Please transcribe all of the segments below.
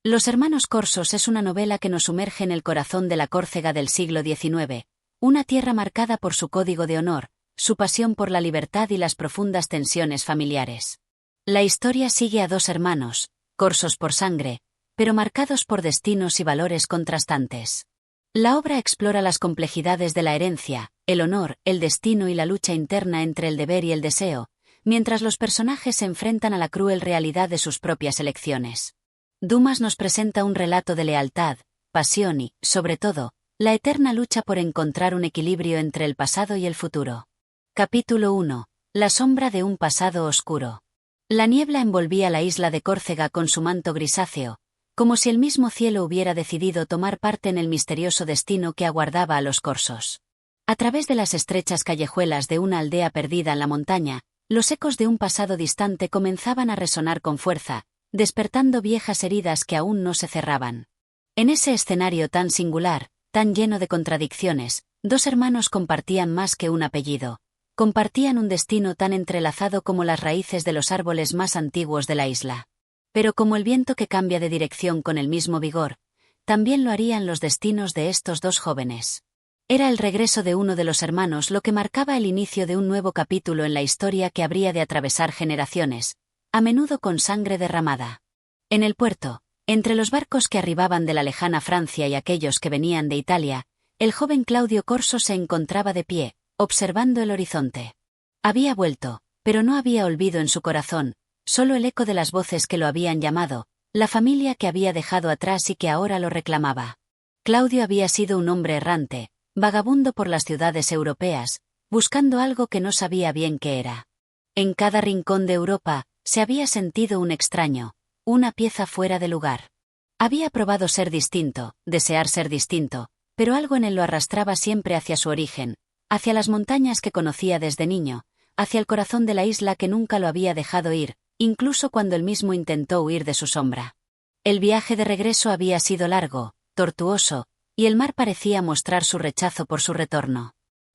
Los hermanos Corsos es una novela que nos sumerge en el corazón de la Córcega del siglo XIX, una tierra marcada por su código de honor, su pasión por la libertad y las profundas tensiones familiares. La historia sigue a dos hermanos, Corsos por sangre, pero marcados por destinos y valores contrastantes. La obra explora las complejidades de la herencia, el honor, el destino y la lucha interna entre el deber y el deseo, mientras los personajes se enfrentan a la cruel realidad de sus propias elecciones. Dumas nos presenta un relato de lealtad, pasión y, sobre todo, la eterna lucha por encontrar un equilibrio entre el pasado y el futuro. Capítulo 1. La sombra de un pasado oscuro. La niebla envolvía la isla de Córcega con su manto grisáceo, como si el mismo cielo hubiera decidido tomar parte en el misterioso destino que aguardaba a los corsos. A través de las estrechas callejuelas de una aldea perdida en la montaña, los ecos de un pasado distante comenzaban a resonar con fuerza, despertando viejas heridas que aún no se cerraban. En ese escenario tan singular, tan lleno de contradicciones, dos hermanos compartían más que un apellido. Compartían un destino tan entrelazado como las raíces de los árboles más antiguos de la isla. Pero como el viento que cambia de dirección con el mismo vigor, también lo harían los destinos de estos dos jóvenes. Era el regreso de uno de los hermanos lo que marcaba el inicio de un nuevo capítulo en la historia que habría de atravesar generaciones, a menudo con sangre derramada. En el puerto, entre los barcos que arribaban de la lejana Francia y aquellos que venían de Italia, el joven Claudio Corso se encontraba de pie, observando el horizonte. Había vuelto, pero no había olvido en su corazón, solo el eco de las voces que lo habían llamado, la familia que había dejado atrás y que ahora lo reclamaba. Claudio había sido un hombre errante, vagabundo por las ciudades europeas, buscando algo que no sabía bien qué era. En cada rincón de Europa, se había sentido un extraño, una pieza fuera de lugar. Había probado ser distinto, desear ser distinto, pero algo en él lo arrastraba siempre hacia su origen, hacia las montañas que conocía desde niño, hacia el corazón de la isla que nunca lo había dejado ir, incluso cuando él mismo intentó huir de su sombra. El viaje de regreso había sido largo, tortuoso, y el mar parecía mostrar su rechazo por su retorno.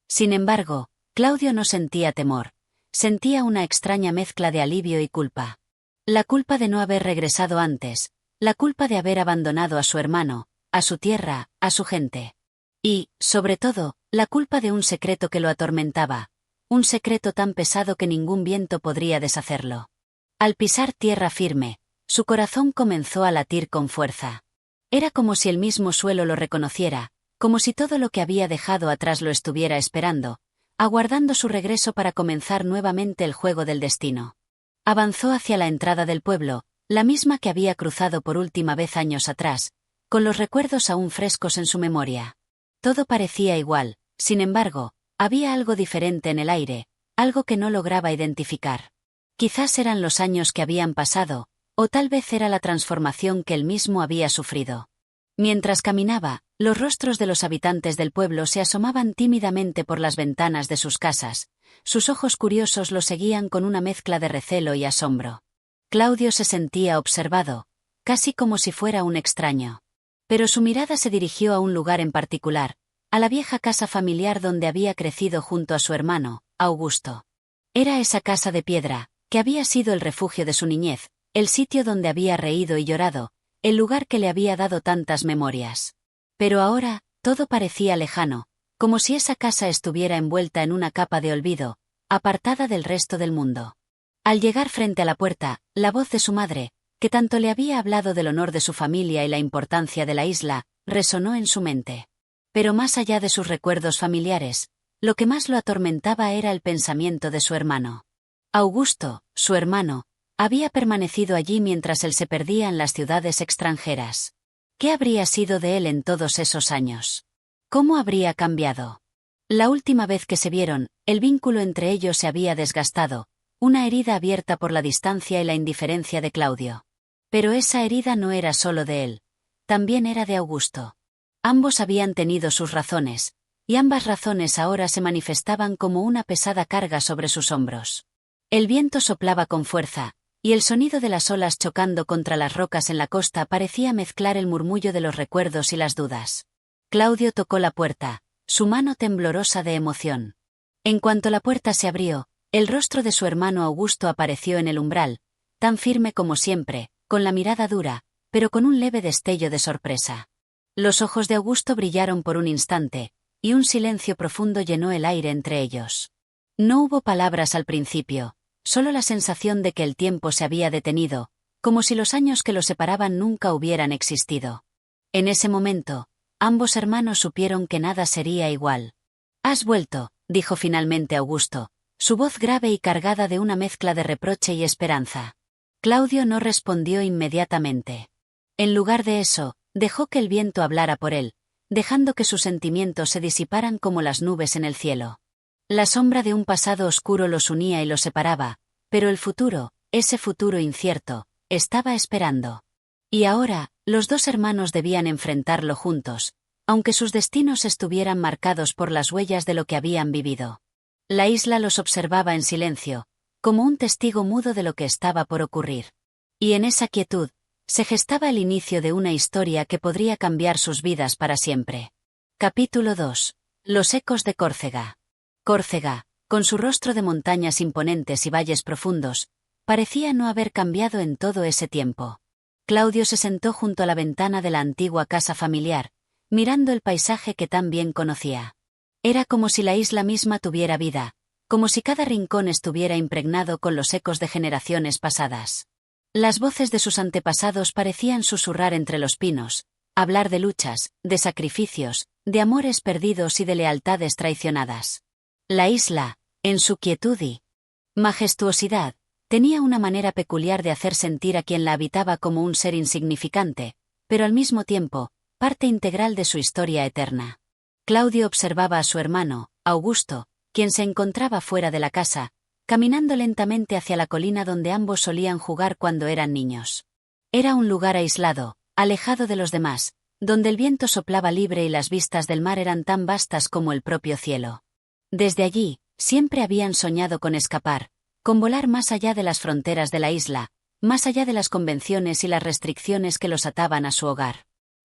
Sin embargo, Claudio no sentía temor. Sentía una extraña mezcla de alivio y culpa. La culpa de no haber regresado antes, la culpa de haber abandonado a su hermano, a su tierra, a su gente. Y, sobre todo, la culpa de un secreto que lo atormentaba, un secreto tan pesado que ningún viento podría deshacerlo. Al pisar tierra firme, su corazón comenzó a latir con fuerza. Era como si el mismo suelo lo reconociera, como si todo lo que había dejado atrás lo estuviera esperando, aguardando su regreso para comenzar nuevamente el juego del destino. Avanzó hacia la entrada del pueblo, la misma que había cruzado por última vez años atrás, con los recuerdos aún frescos en su memoria. Todo parecía igual, sin embargo, había algo diferente en el aire, algo que no lograba identificar. Quizás eran los años que habían pasado, o tal vez era la transformación que él mismo había sufrido. Mientras caminaba, los rostros de los habitantes del pueblo se asomaban tímidamente por las ventanas de sus casas, sus ojos curiosos lo seguían con una mezcla de recelo y asombro. Claudio se sentía observado, casi como si fuera un extraño. Pero su mirada se dirigió a un lugar en particular, a la vieja casa familiar donde había crecido junto a su hermano, Augusto. Era esa casa de piedra, que había sido el refugio de su niñez, el sitio donde había reído y llorado, el lugar que le había dado tantas memorias. Pero ahora, todo parecía lejano, como si esa casa estuviera envuelta en una capa de olvido, apartada del resto del mundo. Al llegar frente a la puerta, la voz de su madre, que tanto le había hablado del honor de su familia y la importancia de la isla, resonó en su mente. Pero más allá de sus recuerdos familiares, lo que más lo atormentaba era el pensamiento de su hermano. Augusto, su hermano, había permanecido allí mientras él se perdía en las ciudades extranjeras. ¿Qué habría sido de él en todos esos años? ¿Cómo habría cambiado? La última vez que se vieron, el vínculo entre ellos se había desgastado, una herida abierta por la distancia y la indiferencia de Claudio. Pero esa herida no era solo de él, también era de Augusto. Ambos habían tenido sus razones, y ambas razones ahora se manifestaban como una pesada carga sobre sus hombros. El viento soplaba con fuerza, y el sonido de las olas chocando contra las rocas en la costa parecía mezclar el murmullo de los recuerdos y las dudas. Claudio tocó la puerta, su mano temblorosa de emoción. En cuanto la puerta se abrió, el rostro de su hermano Augusto apareció en el umbral, tan firme como siempre, con la mirada dura, pero con un leve destello de sorpresa. Los ojos de Augusto brillaron por un instante, y un silencio profundo llenó el aire entre ellos. No hubo palabras al principio, solo la sensación de que el tiempo se había detenido, como si los años que los separaban nunca hubieran existido. En ese momento, ambos hermanos supieron que nada sería igual. «Has vuelto», dijo finalmente Augusto, su voz grave y cargada de una mezcla de reproche y esperanza. Claudio no respondió inmediatamente. En lugar de eso, dejó que el viento hablara por él, dejando que sus sentimientos se disiparan como las nubes en el cielo. La sombra de un pasado oscuro los unía y los separaba, pero el futuro, ese futuro incierto, estaba esperando. Y ahora, los dos hermanos debían enfrentarlo juntos, aunque sus destinos estuvieran marcados por las huellas de lo que habían vivido. La isla los observaba en silencio, como un testigo mudo de lo que estaba por ocurrir. Y en esa quietud, se gestaba el inicio de una historia que podría cambiar sus vidas para siempre. Capítulo 2. Los ecos de Córcega. Córcega, con su rostro de montañas imponentes y valles profundos, parecía no haber cambiado en todo ese tiempo. Claudio se sentó junto a la ventana de la antigua casa familiar, mirando el paisaje que tan bien conocía. Era como si la isla misma tuviera vida, como si cada rincón estuviera impregnado con los ecos de generaciones pasadas. Las voces de sus antepasados parecían susurrar entre los pinos, hablar de luchas, de sacrificios, de amores perdidos y de lealtades traicionadas. La isla, en su quietud y majestuosidad, tenía una manera peculiar de hacer sentir a quien la habitaba como un ser insignificante, pero al mismo tiempo, parte integral de su historia eterna. Claudio observaba a su hermano, Augusto, quien se encontraba fuera de la casa, caminando lentamente hacia la colina donde ambos solían jugar cuando eran niños. Era un lugar aislado, alejado de los demás, donde el viento soplaba libre y las vistas del mar eran tan vastas como el propio cielo. Desde allí, siempre habían soñado con escapar, con volar más allá de las fronteras de la isla, más allá de las convenciones y las restricciones que los ataban a su hogar.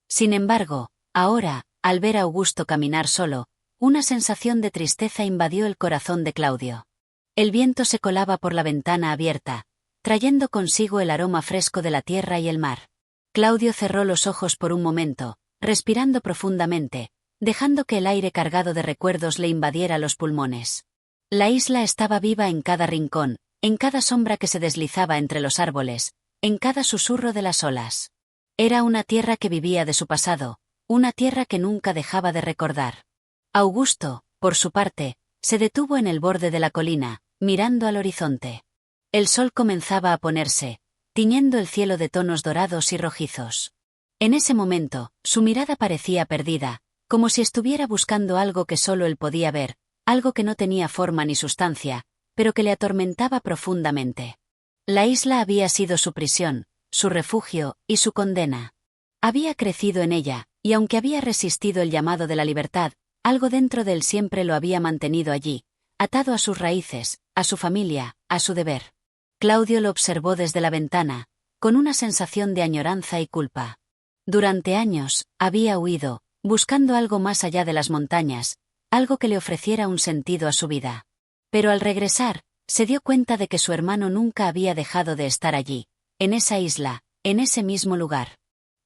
Sin embargo, ahora, al ver a Augusto caminar solo, una sensación de tristeza invadió el corazón de Claudio. El viento se colaba por la ventana abierta, trayendo consigo el aroma fresco de la tierra y el mar. Claudio cerró los ojos por un momento, respirando profundamente, dejando que el aire cargado de recuerdos le invadiera los pulmones. La isla estaba viva en cada rincón, en cada sombra que se deslizaba entre los árboles, en cada susurro de las olas. Era una tierra que vivía de su pasado, una tierra que nunca dejaba de recordar. Augusto, por su parte, se detuvo en el borde de la colina, mirando al horizonte. El sol comenzaba a ponerse, tiñendo el cielo de tonos dorados y rojizos. En ese momento, su mirada parecía perdida, como si estuviera buscando algo que solo él podía ver, algo que no tenía forma ni sustancia, pero que le atormentaba profundamente. La isla había sido su prisión, su refugio y su condena. Había crecido en ella, y aunque había resistido el llamado de la libertad, algo dentro de él siempre lo había mantenido allí, atado a sus raíces, a su familia, a su deber. Claudio lo observó desde la ventana, con una sensación de añoranza y culpa. Durante años, había huido, buscando algo más allá de las montañas, algo que le ofreciera un sentido a su vida. Pero al regresar, se dio cuenta de que su hermano nunca había dejado de estar allí, en esa isla, en ese mismo lugar.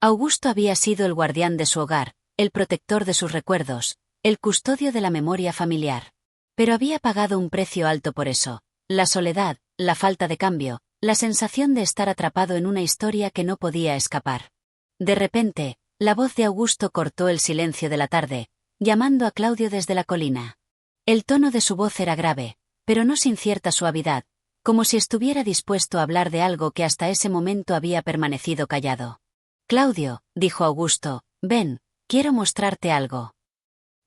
Augusto había sido el guardián de su hogar, el protector de sus recuerdos, el custodio de la memoria familiar. Pero había pagado un precio alto por eso: la soledad, la falta de cambio, la sensación de estar atrapado en una historia que no podía escapar. De repente, la voz de Augusto cortó el silencio de la tarde, llamando a Claudio desde la colina. El tono de su voz era grave, pero no sin cierta suavidad, como si estuviera dispuesto a hablar de algo que hasta ese momento había permanecido callado. «Claudio», dijo Augusto, «ven, quiero mostrarte algo».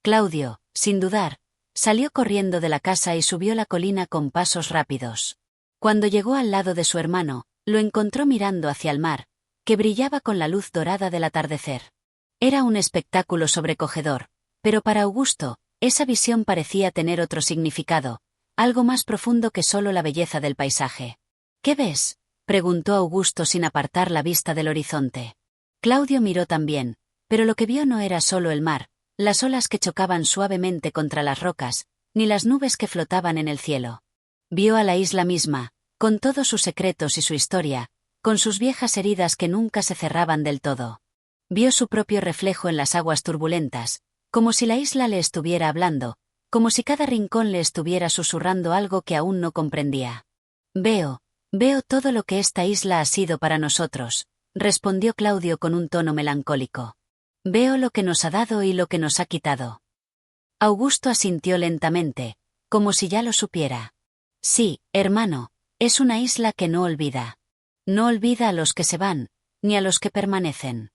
Claudio, sin dudar, salió corriendo de la casa y subió la colina con pasos rápidos. Cuando llegó al lado de su hermano, lo encontró mirando hacia el mar, que brillaba con la luz dorada del atardecer. Era un espectáculo sobrecogedor, pero para Augusto, esa visión parecía tener otro significado, algo más profundo que solo la belleza del paisaje. «¿Qué ves?», preguntó Augusto sin apartar la vista del horizonte. Claudio miró también, pero lo que vio no era solo el mar, las olas que chocaban suavemente contra las rocas, ni las nubes que flotaban en el cielo. Vio a la isla misma, con todos sus secretos y su historia, con sus viejas heridas que nunca se cerraban del todo. Vio su propio reflejo en las aguas turbulentas, como si la isla le estuviera hablando, como si cada rincón le estuviera susurrando algo que aún no comprendía. Veo todo lo que esta isla ha sido para nosotros, respondió Claudio con un tono melancólico. Veo lo que nos ha dado y lo que nos ha quitado. Augusto asintió lentamente, como si ya lo supiera. Sí, hermano, es una isla que no olvida. No olvida a los que se van, ni a los que permanecen.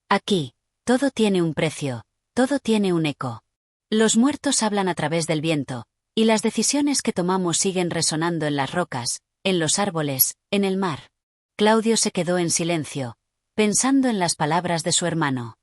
Aquí, todo tiene un precio, todo tiene un eco. Los muertos hablan a través del viento, y las decisiones que tomamos siguen resonando en las rocas, en los árboles, en el mar. Claudio se quedó en silencio, pensando en las palabras de su hermano.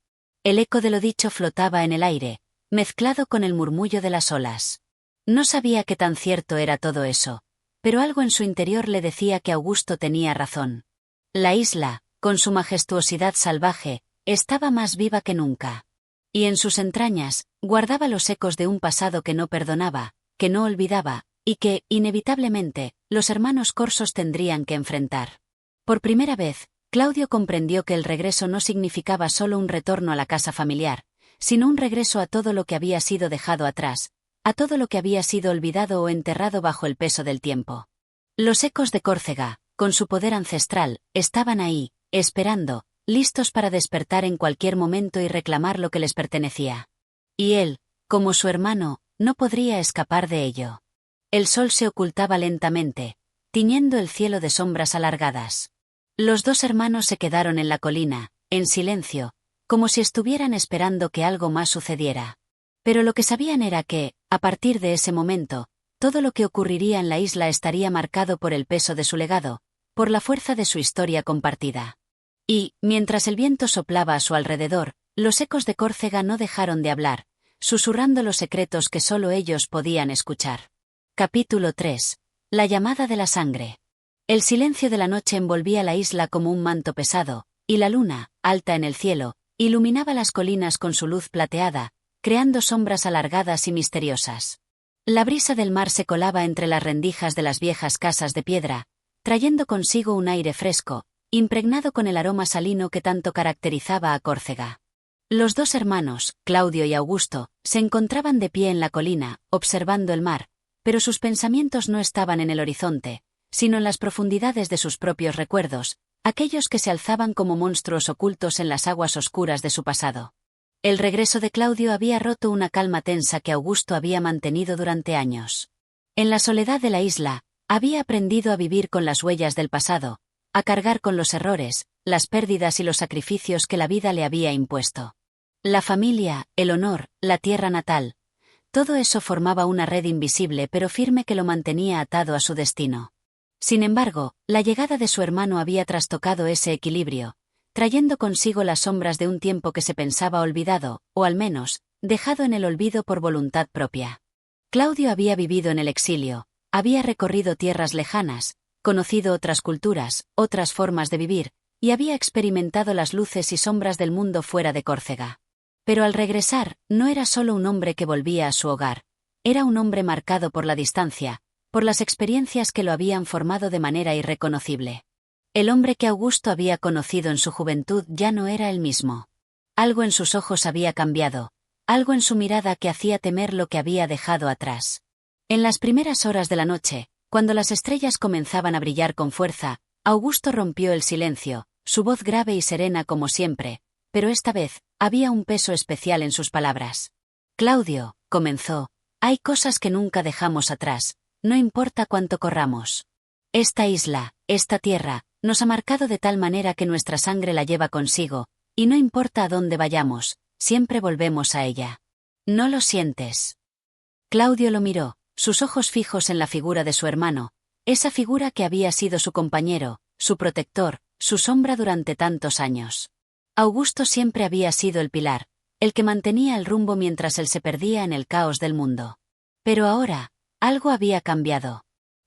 El eco de lo dicho flotaba en el aire, mezclado con el murmullo de las olas. No sabía qué tan cierto era todo eso, pero algo en su interior le decía que Augusto tenía razón. La isla, con su majestuosidad salvaje, estaba más viva que nunca. Y en sus entrañas, guardaba los ecos de un pasado que no perdonaba, que no olvidaba, y que, inevitablemente, los hermanos corsos tendrían que enfrentar. Por primera vez, Claudio comprendió que el regreso no significaba solo un retorno a la casa familiar, sino un regreso a todo lo que había sido dejado atrás, a todo lo que había sido olvidado o enterrado bajo el peso del tiempo. Los ecos de Córcega, con su poder ancestral, estaban ahí, esperando, listos para despertar en cualquier momento y reclamar lo que les pertenecía. Y él, como su hermano, no podría escapar de ello. El sol se ocultaba lentamente, tiñendo el cielo de sombras alargadas. Los dos hermanos se quedaron en la colina, en silencio, como si estuvieran esperando que algo más sucediera. Pero lo que sabían era que, a partir de ese momento, todo lo que ocurriría en la isla estaría marcado por el peso de su legado, por la fuerza de su historia compartida. Y, mientras el viento soplaba a su alrededor, los ecos de Córcega no dejaron de hablar, susurrando los secretos que solo ellos podían escuchar. Capítulo 3. La llamada de la sangre. El silencio de la noche envolvía la isla como un manto pesado, y la luna, alta en el cielo, iluminaba las colinas con su luz plateada, creando sombras alargadas y misteriosas. La brisa del mar se colaba entre las rendijas de las viejas casas de piedra, trayendo consigo un aire fresco, impregnado con el aroma salino que tanto caracterizaba a Córcega. Los dos hermanos, Claudio y Augusto, se encontraban de pie en la colina, observando el mar, pero sus pensamientos no estaban en el horizonte, sino en las profundidades de sus propios recuerdos, aquellos que se alzaban como monstruos ocultos en las aguas oscuras de su pasado. El regreso de Claudio había roto una calma tensa que Augusto había mantenido durante años. En la soledad de la isla, había aprendido a vivir con las huellas del pasado, a cargar con los errores, las pérdidas y los sacrificios que la vida le había impuesto. La familia, el honor, la tierra natal, todo eso formaba una red invisible pero firme que lo mantenía atado a su destino. Sin embargo, la llegada de su hermano había trastocado ese equilibrio, trayendo consigo las sombras de un tiempo que se pensaba olvidado, o al menos, dejado en el olvido por voluntad propia. Claudio había vivido en el exilio, había recorrido tierras lejanas, conocido otras culturas, otras formas de vivir, y había experimentado las luces y sombras del mundo fuera de Córcega. Pero al regresar, no era solo un hombre que volvía a su hogar, era un hombre marcado por la distancia, por las experiencias que lo habían formado de manera irreconocible. El hombre que Augusto había conocido en su juventud ya no era el mismo. Algo en sus ojos había cambiado, algo en su mirada que hacía temer lo que había dejado atrás. En las primeras horas de la noche, cuando las estrellas comenzaban a brillar con fuerza, Augusto rompió el silencio, su voz grave y serena como siempre, pero esta vez, había un peso especial en sus palabras. Claudio, comenzó, hay cosas que nunca dejamos atrás, no importa cuánto corramos. Esta isla, esta tierra, nos ha marcado de tal manera que nuestra sangre la lleva consigo, y no importa a dónde vayamos, siempre volvemos a ella. ¿No lo sientes? Claudio lo miró, sus ojos fijos en la figura de su hermano, esa figura que había sido su compañero, su protector, su sombra durante tantos años. Augusto siempre había sido el pilar, el que mantenía el rumbo mientras él se perdía en el caos del mundo. Pero ahora, algo había cambiado.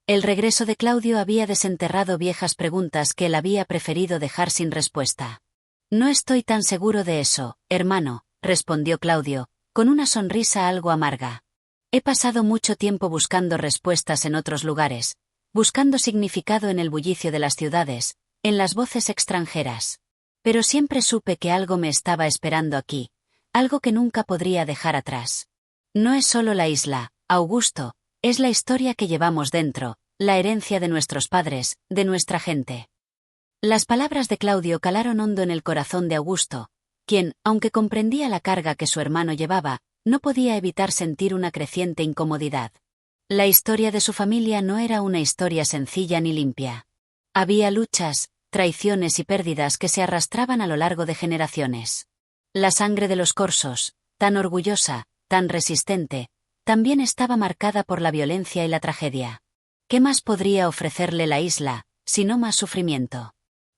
El regreso de Claudio había desenterrado viejas preguntas que él había preferido dejar sin respuesta. No estoy tan seguro de eso, hermano, respondió Claudio, con una sonrisa algo amarga. He pasado mucho tiempo buscando respuestas en otros lugares, buscando significado en el bullicio de las ciudades, en las voces extranjeras. Pero siempre supe que algo me estaba esperando aquí, algo que nunca podría dejar atrás. No es solo la isla, Augusto, es la historia que llevamos dentro, la herencia de nuestros padres, de nuestra gente. Las palabras de Claudio calaron hondo en el corazón de Augusto, quien, aunque comprendía la carga que su hermano llevaba, no podía evitar sentir una creciente incomodidad. La historia de su familia no era una historia sencilla ni limpia. Había luchas, traiciones y pérdidas que se arrastraban a lo largo de generaciones. La sangre de los Corsos, tan orgullosa, tan resistente, también estaba marcada por la violencia y la tragedia. ¿Qué más podría ofrecerle la isla, sino más sufrimiento?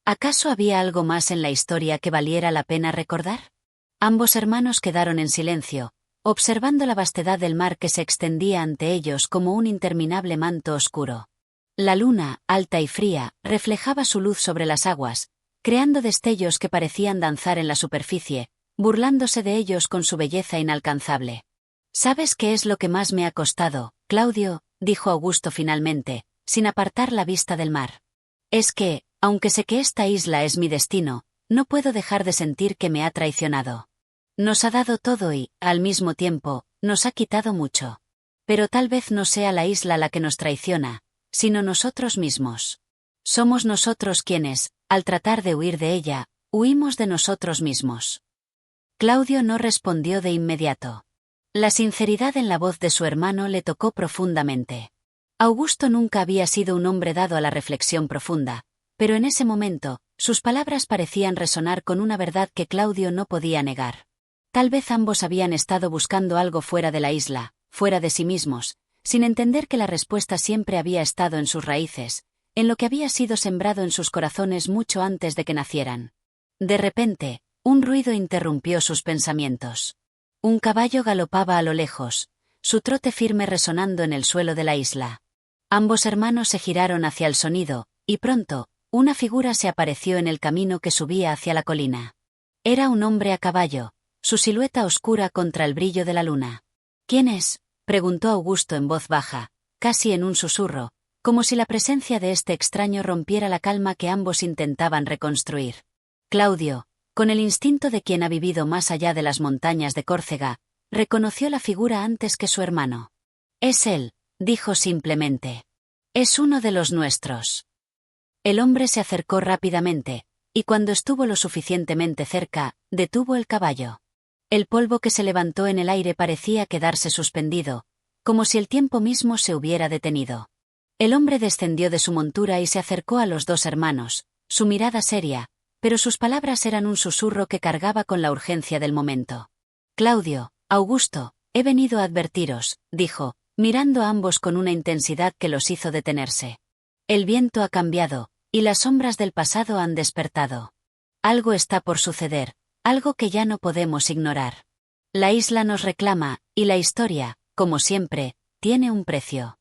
¿Acaso había algo más en la historia que valiera la pena recordar? Ambos hermanos quedaron en silencio, observando la vastedad del mar que se extendía ante ellos como un interminable manto oscuro. La luna, alta y fría, reflejaba su luz sobre las aguas, creando destellos que parecían danzar en la superficie, burlándose de ellos con su belleza inalcanzable. ¿Sabes qué es lo que más me ha costado, Claudio?, dijo Augusto finalmente, sin apartar la vista del mar. Es que, aunque sé que esta isla es mi destino, no puedo dejar de sentir que me ha traicionado. Nos ha dado todo y, al mismo tiempo, nos ha quitado mucho. Pero tal vez no sea la isla la que nos traiciona, sino nosotros mismos. Somos nosotros quienes, al tratar de huir de ella, huimos de nosotros mismos. Claudio no respondió de inmediato. La sinceridad en la voz de su hermano le tocó profundamente. Augusto nunca había sido un hombre dado a la reflexión profunda, pero en ese momento, sus palabras parecían resonar con una verdad que Claudio no podía negar. Tal vez ambos habían estado buscando algo fuera de la isla, fuera de sí mismos, sin entender que la respuesta siempre había estado en sus raíces, en lo que había sido sembrado en sus corazones mucho antes de que nacieran. De repente, un ruido interrumpió sus pensamientos. Un caballo galopaba a lo lejos, su trote firme resonando en el suelo de la isla. Ambos hermanos se giraron hacia el sonido, y pronto, una figura se apareció en el camino que subía hacia la colina. Era un hombre a caballo, su silueta oscura contra el brillo de la luna. ¿Quién es?, preguntó Augusto en voz baja, casi en un susurro, como si la presencia de este extraño rompiera la calma que ambos intentaban reconstruir. Claudio, con el instinto de quien ha vivido más allá de las montañas de Córcega, reconoció la figura antes que su hermano. Es él, dijo simplemente. Es uno de los nuestros. El hombre se acercó rápidamente, y cuando estuvo lo suficientemente cerca, detuvo el caballo. El polvo que se levantó en el aire parecía quedarse suspendido, como si el tiempo mismo se hubiera detenido. El hombre descendió de su montura y se acercó a los dos hermanos, su mirada seria, pero sus palabras eran un susurro que cargaba con la urgencia del momento. Claudio, Augusto, he venido a advertiros, dijo, mirando a ambos con una intensidad que los hizo detenerse. El viento ha cambiado, y las sombras del pasado han despertado. Algo está por suceder, algo que ya no podemos ignorar. La isla nos reclama, y la historia, como siempre, tiene un precio.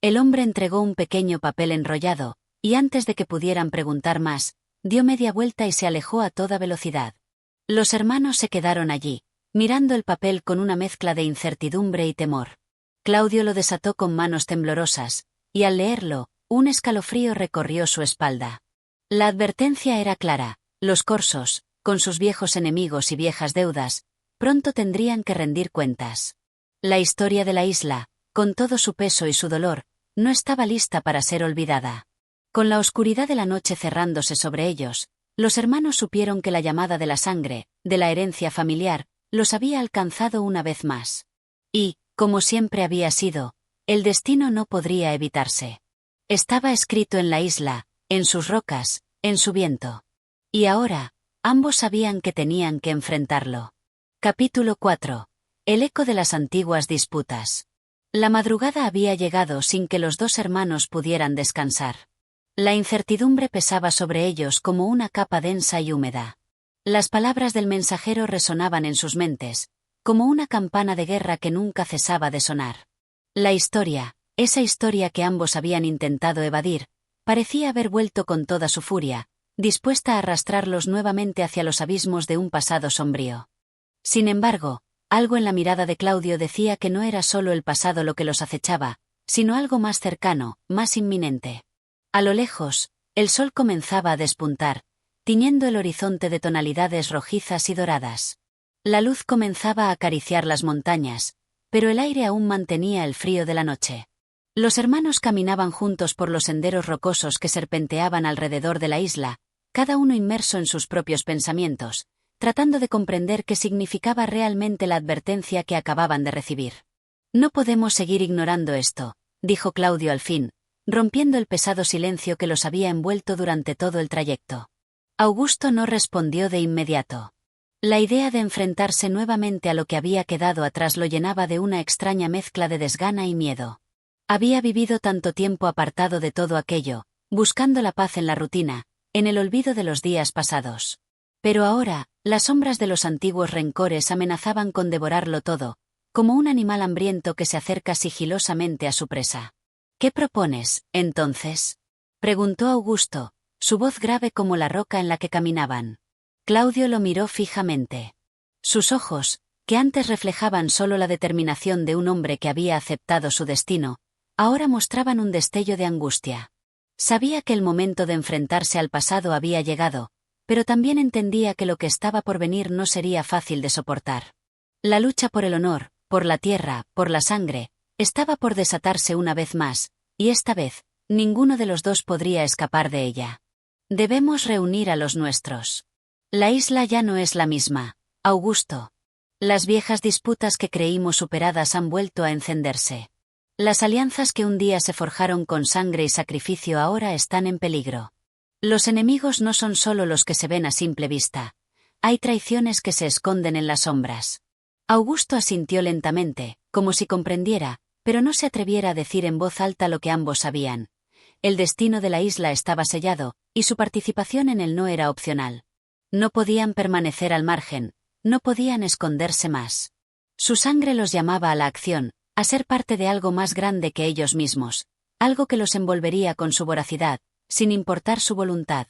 El hombre entregó un pequeño papel enrollado, y antes de que pudieran preguntar más, dio media vuelta y se alejó a toda velocidad. Los hermanos se quedaron allí, mirando el papel con una mezcla de incertidumbre y temor. Claudio lo desató con manos temblorosas, y al leerlo, un escalofrío recorrió su espalda. La advertencia era clara: los Corsos, con sus viejos enemigos y viejas deudas, pronto tendrían que rendir cuentas. La historia de la isla, con todo su peso y su dolor, no estaba lista para ser olvidada. Con la oscuridad de la noche cerrándose sobre ellos, los hermanos supieron que la llamada de la sangre, de la herencia familiar, los había alcanzado una vez más. Y, como siempre había sido, el destino no podría evitarse. Estaba escrito en la isla, en sus rocas, en su viento. Y ahora, ambos sabían que tenían que enfrentarlo. Capítulo 4. El eco de las antiguas disputas. La madrugada había llegado sin que los dos hermanos pudieran descansar. La incertidumbre pesaba sobre ellos como una capa densa y húmeda. Las palabras del mensajero resonaban en sus mentes, como una campana de guerra que nunca cesaba de sonar. La historia, esa historia que ambos habían intentado evadir, parecía haber vuelto con toda su furia, dispuesta a arrastrarlos nuevamente hacia los abismos de un pasado sombrío. Sin embargo, algo en la mirada de Claudio decía que no era solo el pasado lo que los acechaba, sino algo más cercano, más inminente. A lo lejos, El sol comenzaba a despuntar, tiñendo el horizonte de tonalidades rojizas y doradas. La luz comenzaba a acariciar las montañas, pero el aire aún mantenía el frío de la noche. Los hermanos caminaban juntos por los senderos rocosos que serpenteaban alrededor de la isla, cada uno inmerso en sus propios pensamientos, tratando de comprender qué significaba realmente la advertencia que acababan de recibir. «No podemos seguir ignorando esto», dijo Claudio al fin, rompiendo el pesado silencio que los había envuelto durante todo el trayecto. Augusto no respondió de inmediato. La idea de enfrentarse nuevamente a lo que había quedado atrás lo llenaba de una extraña mezcla de desgana y miedo. Había vivido tanto tiempo apartado de todo aquello, buscando la paz en la rutina, en el olvido de los días pasados. Pero ahora, las sombras de los antiguos rencores amenazaban con devorarlo todo, como un animal hambriento que se acerca sigilosamente a su presa. «¿Qué propones, entonces?», preguntó Augusto, su voz grave como la roca en la que caminaban. Claudio lo miró fijamente. Sus ojos, que antes reflejaban solo la determinación de un hombre que había aceptado su destino, ahora mostraban un destello de angustia. Sabía que el momento de enfrentarse al pasado había llegado, pero también entendía que lo que estaba por venir no sería fácil de soportar. La lucha por el honor, por la tierra, por la sangre, estaba por desatarse una vez más, y esta vez, ninguno de los dos podría escapar de ella. «Debemos reunir a los nuestros. La isla ya no es la misma, Augusto. Las viejas disputas que creímos superadas han vuelto a encenderse. Las alianzas que un día se forjaron con sangre y sacrificio ahora están en peligro. Los enemigos no son solo los que se ven a simple vista. Hay traiciones que se esconden en las sombras». Augusto asintió lentamente, como si comprendiera, pero no se atreviera a decir en voz alta lo que ambos sabían. El destino de la isla estaba sellado, y su participación en él no era opcional. No podían permanecer al margen, no podían esconderse más. Su sangre los llamaba a la acción, a ser parte de algo más grande que ellos mismos, algo que los envolvería con su voracidad, sin importar su voluntad.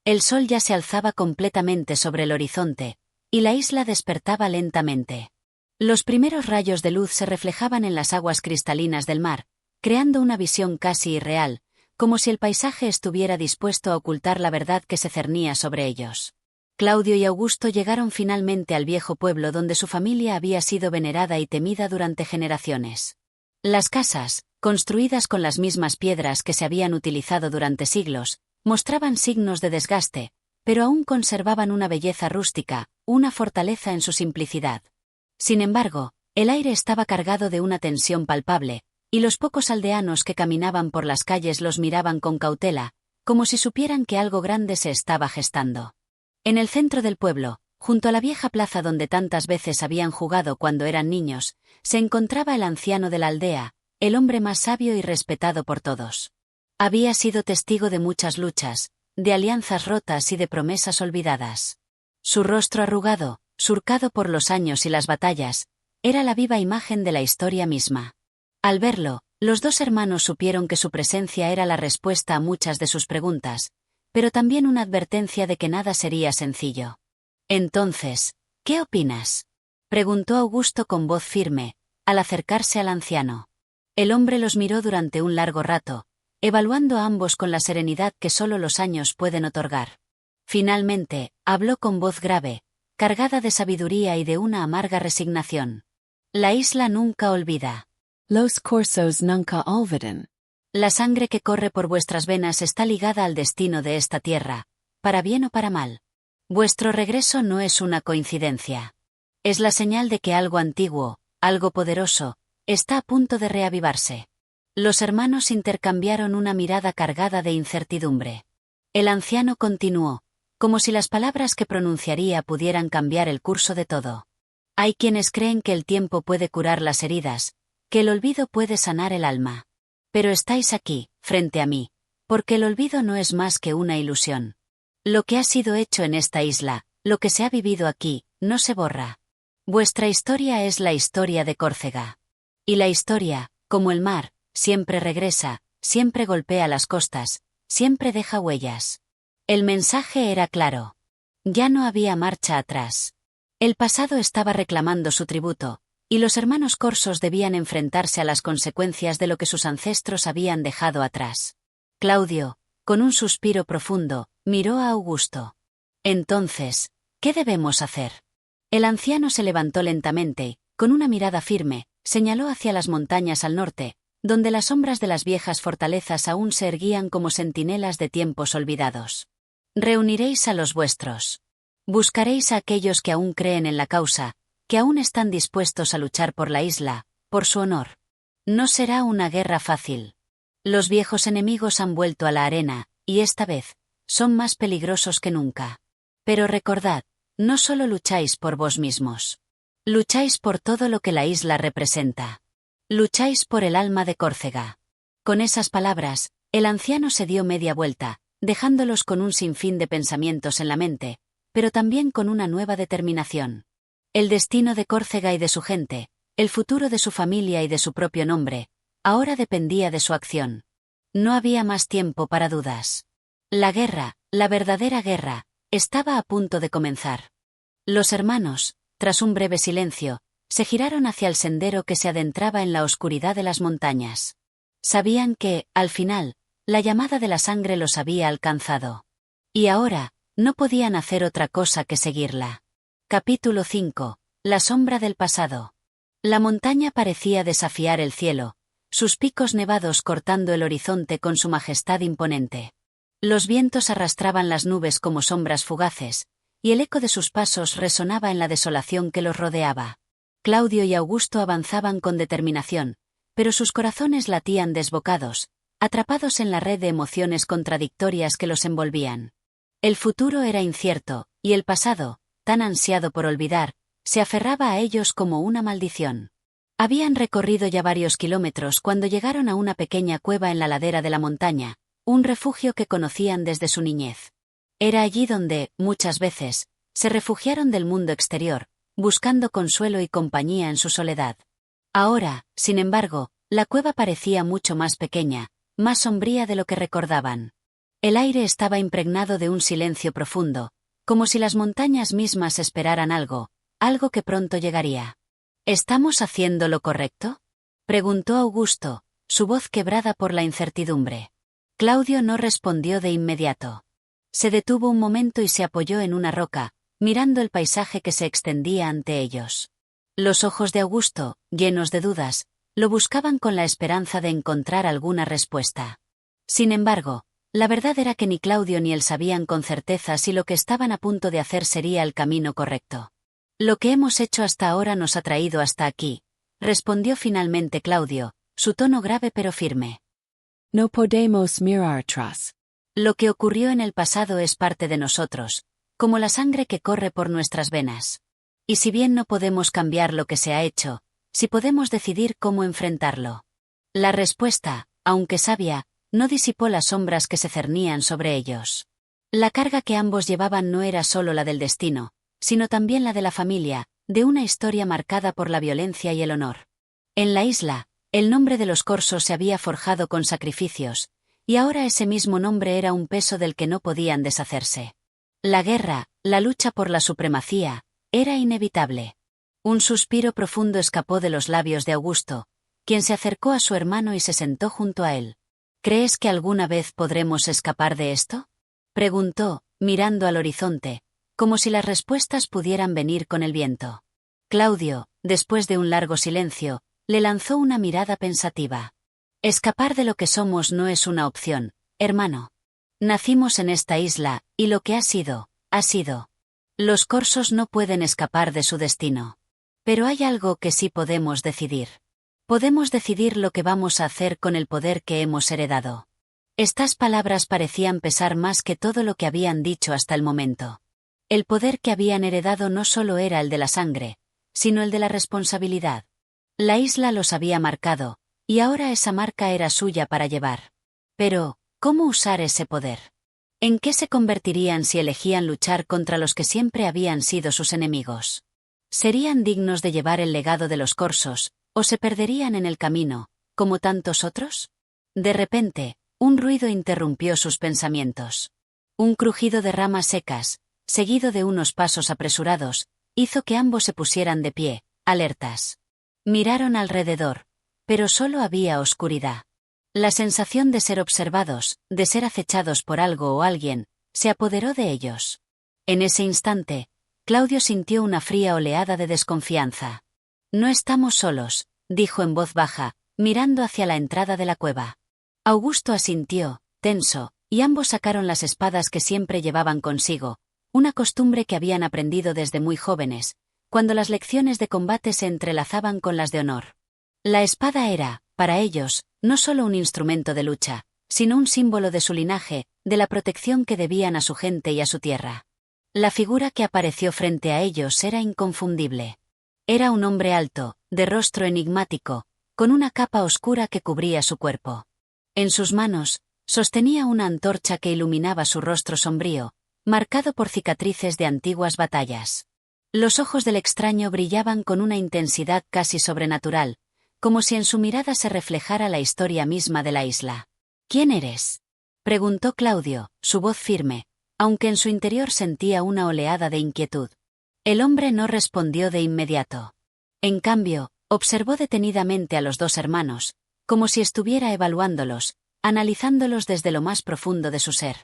El sol ya se alzaba completamente sobre el horizonte, y la isla despertaba lentamente. Los primeros rayos de luz se reflejaban en las aguas cristalinas del mar, creando una visión casi irreal, como si el paisaje estuviera dispuesto a ocultar la verdad que se cernía sobre ellos. Claudio y Augusto llegaron finalmente al viejo pueblo donde su familia había sido venerada y temida durante generaciones. Las casas, construidas con las mismas piedras que se habían utilizado durante siglos, mostraban signos de desgaste, pero aún conservaban una belleza rústica, una fortaleza en su simplicidad. Sin embargo, el aire estaba cargado de una tensión palpable, y los pocos aldeanos que caminaban por las calles los miraban con cautela, como si supieran que algo grande se estaba gestando. En el centro del pueblo, junto a la vieja plaza donde tantas veces habían jugado cuando eran niños, se encontraba el anciano de la aldea, el hombre más sabio y respetado por todos. Había sido testigo de muchas luchas, de alianzas rotas y de promesas olvidadas. Su rostro arrugado, surcado por los años y las batallas, era la viva imagen de la historia misma. Al verlo, los dos hermanos supieron que su presencia era la respuesta a muchas de sus preguntas, pero también una advertencia de que nada sería sencillo. «Entonces, ¿qué opinas?», preguntó Augusto con voz firme, al acercarse al anciano. El hombre los miró durante un largo rato, evaluando a ambos con la serenidad que solo los años pueden otorgar. Finalmente, habló con voz grave, cargada de sabiduría y de una amarga resignación. «La isla nunca olvida. Los corsos nunca olvidan. La sangre que corre por vuestras venas está ligada al destino de esta tierra, para bien o para mal. Vuestro regreso no es una coincidencia. Es la señal de que algo antiguo, algo poderoso, está a punto de reavivarse». Los hermanos intercambiaron una mirada cargada de incertidumbre. El anciano continuó, como si las palabras que pronunciaría pudieran cambiar el curso de todo. «Hay quienes creen que el tiempo puede curar las heridas, que el olvido puede sanar el alma. Pero estáis aquí, frente a mí, porque el olvido no es más que una ilusión. Lo que ha sido hecho en esta isla, lo que se ha vivido aquí, no se borra. Vuestra historia es la historia de Córcega. Y la historia, como el mar, siempre regresa, siempre golpea las costas, siempre deja huellas». El mensaje era claro. Ya no había marcha atrás. El pasado estaba reclamando su tributo, y los hermanos corsos debían enfrentarse a las consecuencias de lo que sus ancestros habían dejado atrás. «Claudio, Con un suspiro profundo, miró a Augusto. Entonces, ¿qué debemos hacer? El anciano se levantó lentamente y, con una mirada firme, señaló hacia las montañas al norte, donde las sombras de las viejas fortalezas aún se erguían como centinelas de tiempos olvidados. Reuniréis a los vuestros. Buscaréis a aquellos que aún creen en la causa, que aún están dispuestos a luchar por la isla, por su honor. No será una guerra fácil. Los viejos enemigos han vuelto a la arena, y esta vez, son más peligrosos que nunca. Pero recordad, no solo lucháis por vos mismos. Lucháis por todo lo que la isla representa. Lucháis por el alma de Córcega. Con esas palabras, el anciano se dio media vuelta, dejándolos con un sinfín de pensamientos en la mente, pero también con una nueva determinación. El destino de Córcega y de su gente, el futuro de su familia y de su propio nombre, ahora dependía de su acción. No había más tiempo para dudas. La guerra, la verdadera guerra, estaba a punto de comenzar. Los hermanos, tras un breve silencio, se giraron hacia el sendero que se adentraba en la oscuridad de las montañas. Sabían que, al final, la llamada de la sangre los había alcanzado. Y ahora, no podían hacer otra cosa que seguirla. Capítulo 5. La sombra del pasado. La montaña parecía desafiar el cielo, sus picos nevados cortando el horizonte con su majestad imponente. Los vientos arrastraban las nubes como sombras fugaces, y el eco de sus pasos resonaba en la desolación que los rodeaba. Claudio y Augusto avanzaban con determinación, pero sus corazones latían desbocados, atrapados en la red de emociones contradictorias que los envolvían. El futuro era incierto, y el pasado, tan ansiado por olvidar, se aferraba a ellos como una maldición. Habían recorrido ya varios kilómetros cuando llegaron a una pequeña cueva en la ladera de la montaña, un refugio que conocían desde su niñez. Era allí donde, muchas veces, se refugiaron del mundo exterior, buscando consuelo y compañía en su soledad. Ahora, sin embargo, la cueva parecía mucho más pequeña, más sombría de lo que recordaban. El aire estaba impregnado de un silencio profundo, como si las montañas mismas esperaran algo que pronto llegaría. ¿Estamos haciendo lo correcto?, preguntó Augusto, su voz quebrada por la incertidumbre. Claudio no respondió de inmediato. Se detuvo un momento y se apoyó en una roca, mirando el paisaje que se extendía ante ellos. Los ojos de Augusto, llenos de dudas, lo buscaban con la esperanza de encontrar alguna respuesta. Sin embargo, la verdad era que ni Claudio ni él sabían con certeza si lo que estaban a punto de hacer sería el camino correcto. Lo que hemos hecho hasta ahora nos ha traído hasta aquí, respondió finalmente Claudio, su tono grave pero firme. No podemos mirar atrás. Lo que ocurrió en el pasado es parte de nosotros, como la sangre que corre por nuestras venas. Y si bien no podemos cambiar lo que se ha hecho, sí podemos decidir cómo enfrentarlo. La respuesta, aunque sabia, no disipó las sombras que se cernían sobre ellos. La carga que ambos llevaban no era solo la del destino, sino también la de la familia, de una historia marcada por la violencia y el honor. En la isla, el nombre de los corsos se había forjado con sacrificios, y ahora ese mismo nombre era un peso del que no podían deshacerse. La guerra, la lucha por la supremacía, era inevitable. Un suspiro profundo escapó de los labios de Augusto, quien se acercó a su hermano y se sentó junto a él. ¿Crees que alguna vez podremos escapar de esto?, preguntó, mirando al horizonte, como si las respuestas pudieran venir con el viento. Claudio, después de un largo silencio, le lanzó una mirada pensativa. Escapar de lo que somos no es una opción, hermano. Nacimos en esta isla, y lo que ha sido, ha sido. Los corsos no pueden escapar de su destino. Pero hay algo que sí podemos decidir. Podemos decidir lo que vamos a hacer con el poder que hemos heredado. Estas palabras parecían pesar más que todo lo que habían dicho hasta el momento. El poder que habían heredado no solo era el de la sangre, sino el de la responsabilidad. La isla los había marcado, y ahora esa marca era suya para llevar. Pero, ¿cómo usar ese poder? ¿En qué se convertirían si elegían luchar contra los que siempre habían sido sus enemigos? ¿Serían dignos de llevar el legado de los corsos, o se perderían en el camino, como tantos otros? De repente, un ruido interrumpió sus pensamientos. Un crujido de ramas secas, seguido de unos pasos apresurados, hizo que ambos se pusieran de pie, alertas. Miraron alrededor, pero solo había oscuridad. La sensación de ser observados, de ser acechados por algo o alguien, se apoderó de ellos. En ese instante, Claudio sintió una fría oleada de desconfianza. No estamos solos, dijo en voz baja, mirando hacia la entrada de la cueva. Augusto asintió, tenso, y ambos sacaron las espadas que siempre llevaban consigo, una costumbre que habían aprendido desde muy jóvenes, cuando las lecciones de combate se entrelazaban con las de honor. La espada era, para ellos, no solo un instrumento de lucha, sino un símbolo de su linaje, de la protección que debían a su gente y a su tierra. La figura que apareció frente a ellos era inconfundible. Era un hombre alto, de rostro enigmático, con una capa oscura que cubría su cuerpo. En sus manos, sostenía una antorcha que iluminaba su rostro sombrío, marcado por cicatrices de antiguas batallas. Los ojos del extraño brillaban con una intensidad casi sobrenatural, como si en su mirada se reflejara la historia misma de la isla. ¿Quién eres?, preguntó Claudio, su voz firme, aunque en su interior sentía una oleada de inquietud. El hombre no respondió de inmediato. En cambio, observó detenidamente a los dos hermanos, como si estuviera evaluándolos, analizándolos desde lo más profundo de su ser.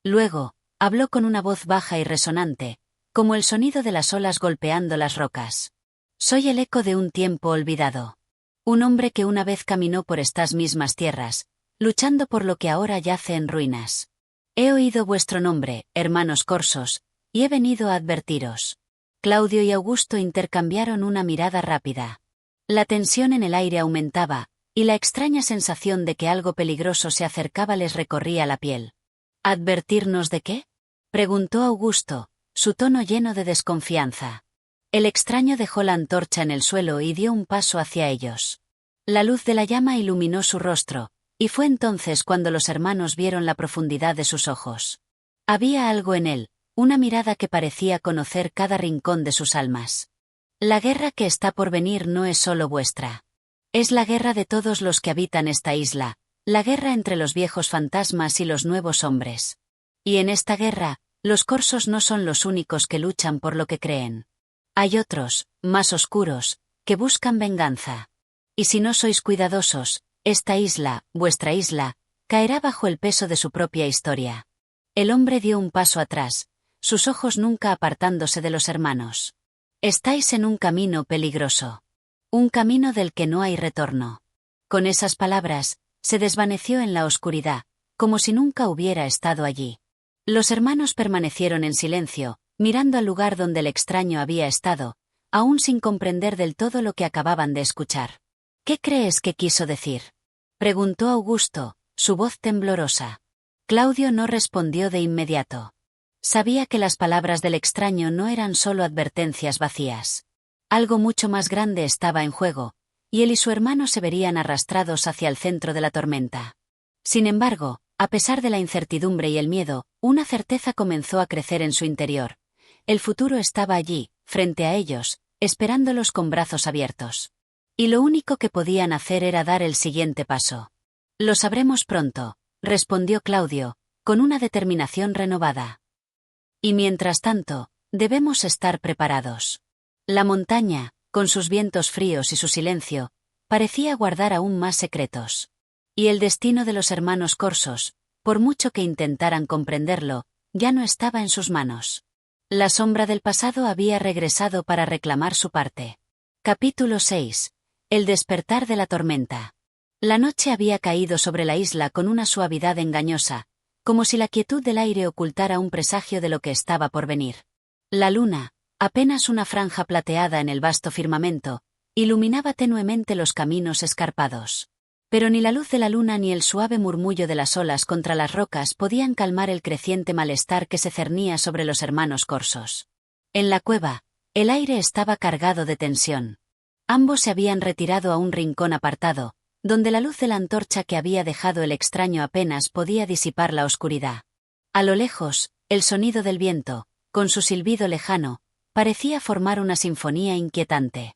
Luego, habló con una voz baja y resonante, como el sonido de las olas golpeando las rocas. Soy el eco de un tiempo olvidado. Un hombre que una vez caminó por estas mismas tierras, luchando por lo que ahora yace en ruinas. He oído vuestro nombre, hermanos corsos, y he venido a advertiros. Claudio y Augusto intercambiaron una mirada rápida. La tensión en el aire aumentaba, y la extraña sensación de que algo peligroso se acercaba les recorría la piel. ¿Advertirnos de qué?, preguntó Augusto, su tono lleno de desconfianza. El extraño dejó la antorcha en el suelo y dio un paso hacia ellos. La luz de la llama iluminó su rostro, y fue entonces cuando los hermanos vieron la profundidad de sus ojos. Había algo en él, una mirada que parecía conocer cada rincón de sus almas. La guerra que está por venir no es solo vuestra. Es la guerra de todos los que habitan esta isla, la guerra entre los viejos fantasmas y los nuevos hombres. Y en esta guerra, los corsos no son los únicos que luchan por lo que creen. Hay otros, más oscuros, que buscan venganza. Y si no sois cuidadosos, esta isla, vuestra isla, caerá bajo el peso de su propia historia. El hombre dio un paso atrás, sus ojos nunca apartándose de los hermanos. Estáis en un camino peligroso. Un camino del que no hay retorno. Con esas palabras, se desvaneció en la oscuridad, como si nunca hubiera estado allí. Los hermanos permanecieron en silencio, mirando al lugar donde el extraño había estado, aún sin comprender del todo lo que acababan de escuchar. ¿Qué crees que quiso decir?, preguntó Augusto, su voz temblorosa. Claudio no respondió de inmediato. Sabía que las palabras del extraño no eran solo advertencias vacías. Algo mucho más grande estaba en juego, y él y su hermano se verían arrastrados hacia el centro de la tormenta. Sin embargo, a pesar de la incertidumbre y el miedo, una certeza comenzó a crecer en su interior. El futuro estaba allí, frente a ellos, esperándolos con brazos abiertos. Y lo único que podían hacer era dar el siguiente paso. Lo sabremos pronto, respondió Claudio, con una determinación renovada. Y mientras tanto, debemos estar preparados. La montaña, con sus vientos fríos y su silencio, parecía guardar aún más secretos. Y el destino de los hermanos corsos, por mucho que intentaran comprenderlo, ya no estaba en sus manos. La sombra del pasado había regresado para reclamar su parte. Capítulo 6. El despertar de la tormenta. La noche había caído sobre la isla con una suavidad engañosa, como si la quietud del aire ocultara un presagio de lo que estaba por venir. La luna, apenas una franja plateada en el vasto firmamento, iluminaba tenuemente los caminos escarpados. Pero ni la luz de la luna ni el suave murmullo de las olas contra las rocas podían calmar el creciente malestar que se cernía sobre los hermanos corsos. En la cueva, el aire estaba cargado de tensión. Ambos se habían retirado a un rincón apartado, donde la luz de la antorcha que había dejado el extraño apenas podía disipar la oscuridad. A lo lejos, el sonido del viento, con su silbido lejano, parecía formar una sinfonía inquietante.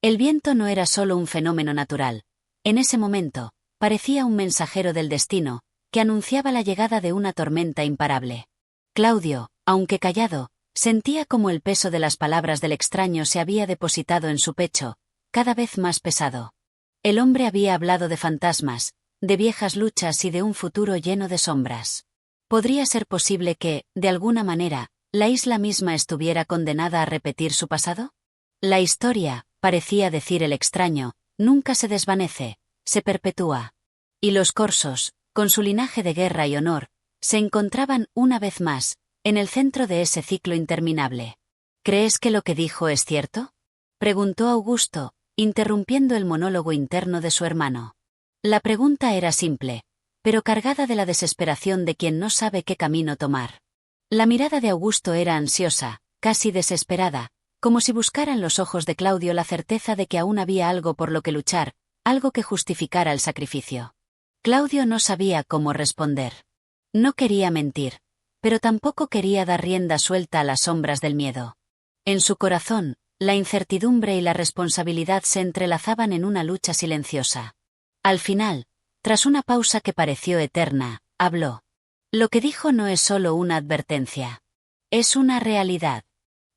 El viento no era solo un fenómeno natural. En ese momento, parecía un mensajero del destino, que anunciaba la llegada de una tormenta imparable. Claudio, aunque callado, sentía como el peso de las palabras del extraño se había depositado en su pecho, cada vez más pesado. El hombre había hablado de fantasmas, de viejas luchas y de un futuro lleno de sombras. ¿Podría ser posible que, de alguna manera, la isla misma estuviera condenada a repetir su pasado? La historia, parecía decir el extraño, nunca se desvanece, se perpetúa. Y los corsos, con su linaje de guerra y honor, se encontraban, una vez más, en el centro de ese ciclo interminable. ¿Crees que lo que dijo es cierto?, preguntó Augusto, interrumpiendo el monólogo interno de su hermano. La pregunta era simple, pero cargada de la desesperación de quien no sabe qué camino tomar. La mirada de Augusto era ansiosa, casi desesperada, como si buscara en los ojos de Claudio la certeza de que aún había algo por lo que luchar, algo que justificara el sacrificio. Claudio no sabía cómo responder. No quería mentir, pero tampoco quería dar rienda suelta a las sombras del miedo. En su corazón, la incertidumbre y la responsabilidad se entrelazaban en una lucha silenciosa. Al final, tras una pausa que pareció eterna, habló. Lo que dijo no es solo una advertencia. Es una realidad.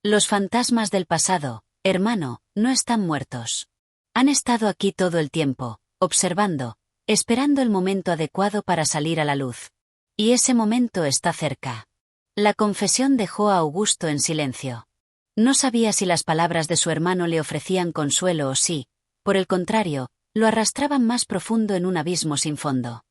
Los fantasmas del pasado, hermano, no están muertos. Han estado aquí todo el tiempo, observando, esperando el momento adecuado para salir a la luz. Y ese momento está cerca. La confesión dejó a Augusto en silencio. No sabía si las palabras de su hermano le ofrecían consuelo o si, por el contrario, lo arrastraban más profundo en un abismo sin fondo.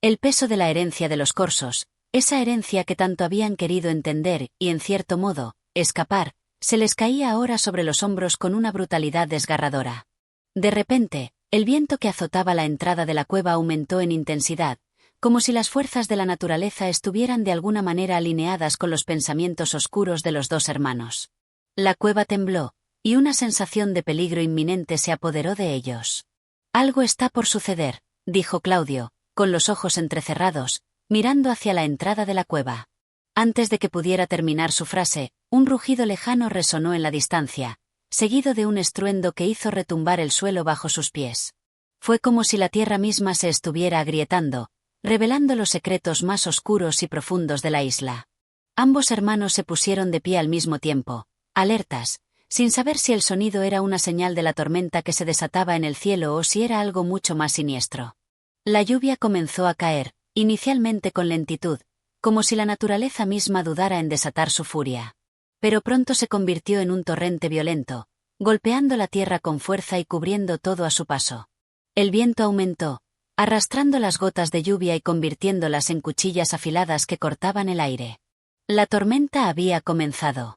El peso de la herencia de los corsos, esa herencia que tanto habían querido entender y, en cierto modo, escapar, se les caía ahora sobre los hombros con una brutalidad desgarradora. De repente, el viento que azotaba la entrada de la cueva aumentó en intensidad, como si las fuerzas de la naturaleza estuvieran de alguna manera alineadas con los pensamientos oscuros de los dos hermanos. La cueva tembló, y una sensación de peligro inminente se apoderó de ellos. Algo está por suceder, dijo Claudio, con los ojos entrecerrados, mirando hacia la entrada de la cueva. Antes de que pudiera terminar su frase, un rugido lejano resonó en la distancia, seguido de un estruendo que hizo retumbar el suelo bajo sus pies. Fue como si la tierra misma se estuviera agrietando, revelando los secretos más oscuros y profundos de la isla. Ambos hermanos se pusieron de pie al mismo tiempo, alertas, sin saber si el sonido era una señal de la tormenta que se desataba en el cielo o si era algo mucho más siniestro. La lluvia comenzó a caer, inicialmente con lentitud, como si la naturaleza misma dudara en desatar su furia. Pero pronto se convirtió en un torrente violento, golpeando la tierra con fuerza y cubriendo todo a su paso. El viento aumentó, arrastrando las gotas de lluvia y convirtiéndolas en cuchillas afiladas que cortaban el aire. La tormenta había comenzado.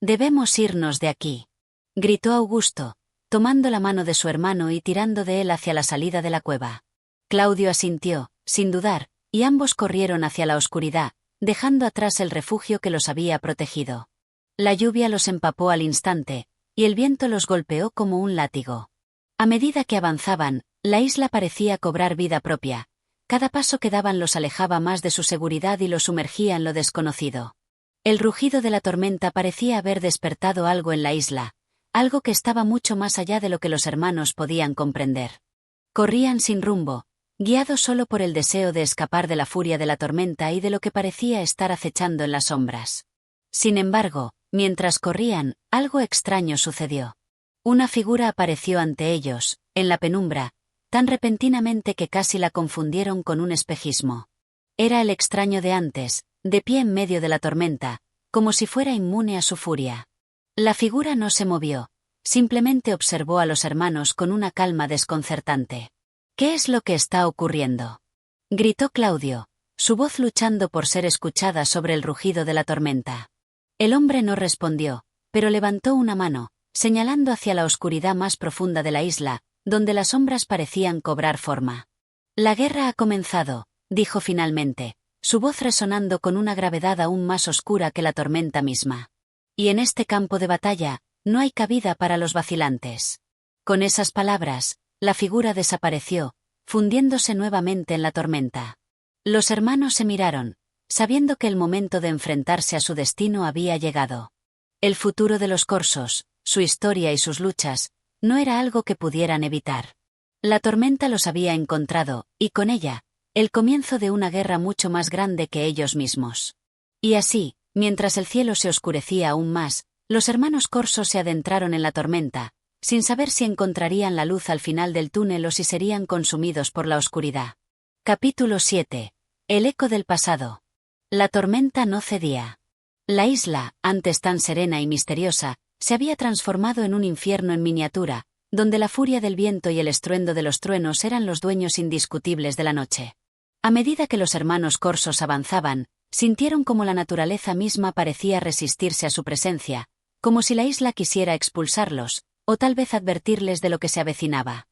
«Debemos irnos de aquí», gritó Augusto, tomando la mano de su hermano y tirando de él hacia la salida de la cueva. Claudio asintió, sin dudar, y ambos corrieron hacia la oscuridad, dejando atrás el refugio que los había protegido. La lluvia los empapó al instante, y el viento los golpeó como un látigo. A medida que avanzaban, la isla parecía cobrar vida propia. Cada paso que daban los alejaba más de su seguridad y los sumergía en lo desconocido. El rugido de la tormenta parecía haber despertado algo en la isla, algo que estaba mucho más allá de lo que los hermanos podían comprender. Corrían sin rumbo, guiados solo por el deseo de escapar de la furia de la tormenta y de lo que parecía estar acechando en las sombras. Sin embargo, mientras corrían, algo extraño sucedió. Una figura apareció ante ellos, en la penumbra, tan repentinamente que casi la confundieron con un espejismo. Era el extraño de antes, de pie en medio de la tormenta, como si fuera inmune a su furia. La figura no se movió, simplemente observó a los hermanos con una calma desconcertante. «¿Qué es lo que está ocurriendo?», gritó Claudio, su voz luchando por ser escuchada sobre el rugido de la tormenta. El hombre no respondió, pero levantó una mano, señalando hacia la oscuridad más profunda de la isla, donde las sombras parecían cobrar forma. «La guerra ha comenzado», dijo finalmente, su voz resonando con una gravedad aún más oscura que la tormenta misma. «Y en este campo de batalla, no hay cabida para los vacilantes». Con esas palabras, la figura desapareció, fundiéndose nuevamente en la tormenta. Los hermanos se miraron, sabiendo que el momento de enfrentarse a su destino había llegado. El futuro de los corsos, su historia y sus luchas, no era algo que pudieran evitar. La tormenta los había encontrado, y con ella, el comienzo de una guerra mucho más grande que ellos mismos. Y así, mientras el cielo se oscurecía aún más, los hermanos corsos se adentraron en la tormenta, sin saber si encontrarían la luz al final del túnel o si serían consumidos por la oscuridad. Capítulo 7. El eco del pasado. La tormenta no cedía. La isla, antes tan serena y misteriosa, se había transformado en un infierno en miniatura, donde la furia del viento y el estruendo de los truenos eran los dueños indiscutibles de la noche. A medida que los hermanos corsos avanzaban, sintieron como la naturaleza misma parecía resistirse a su presencia, como si la isla quisiera expulsarlos, o tal vez advertirles de lo que se avecinaba.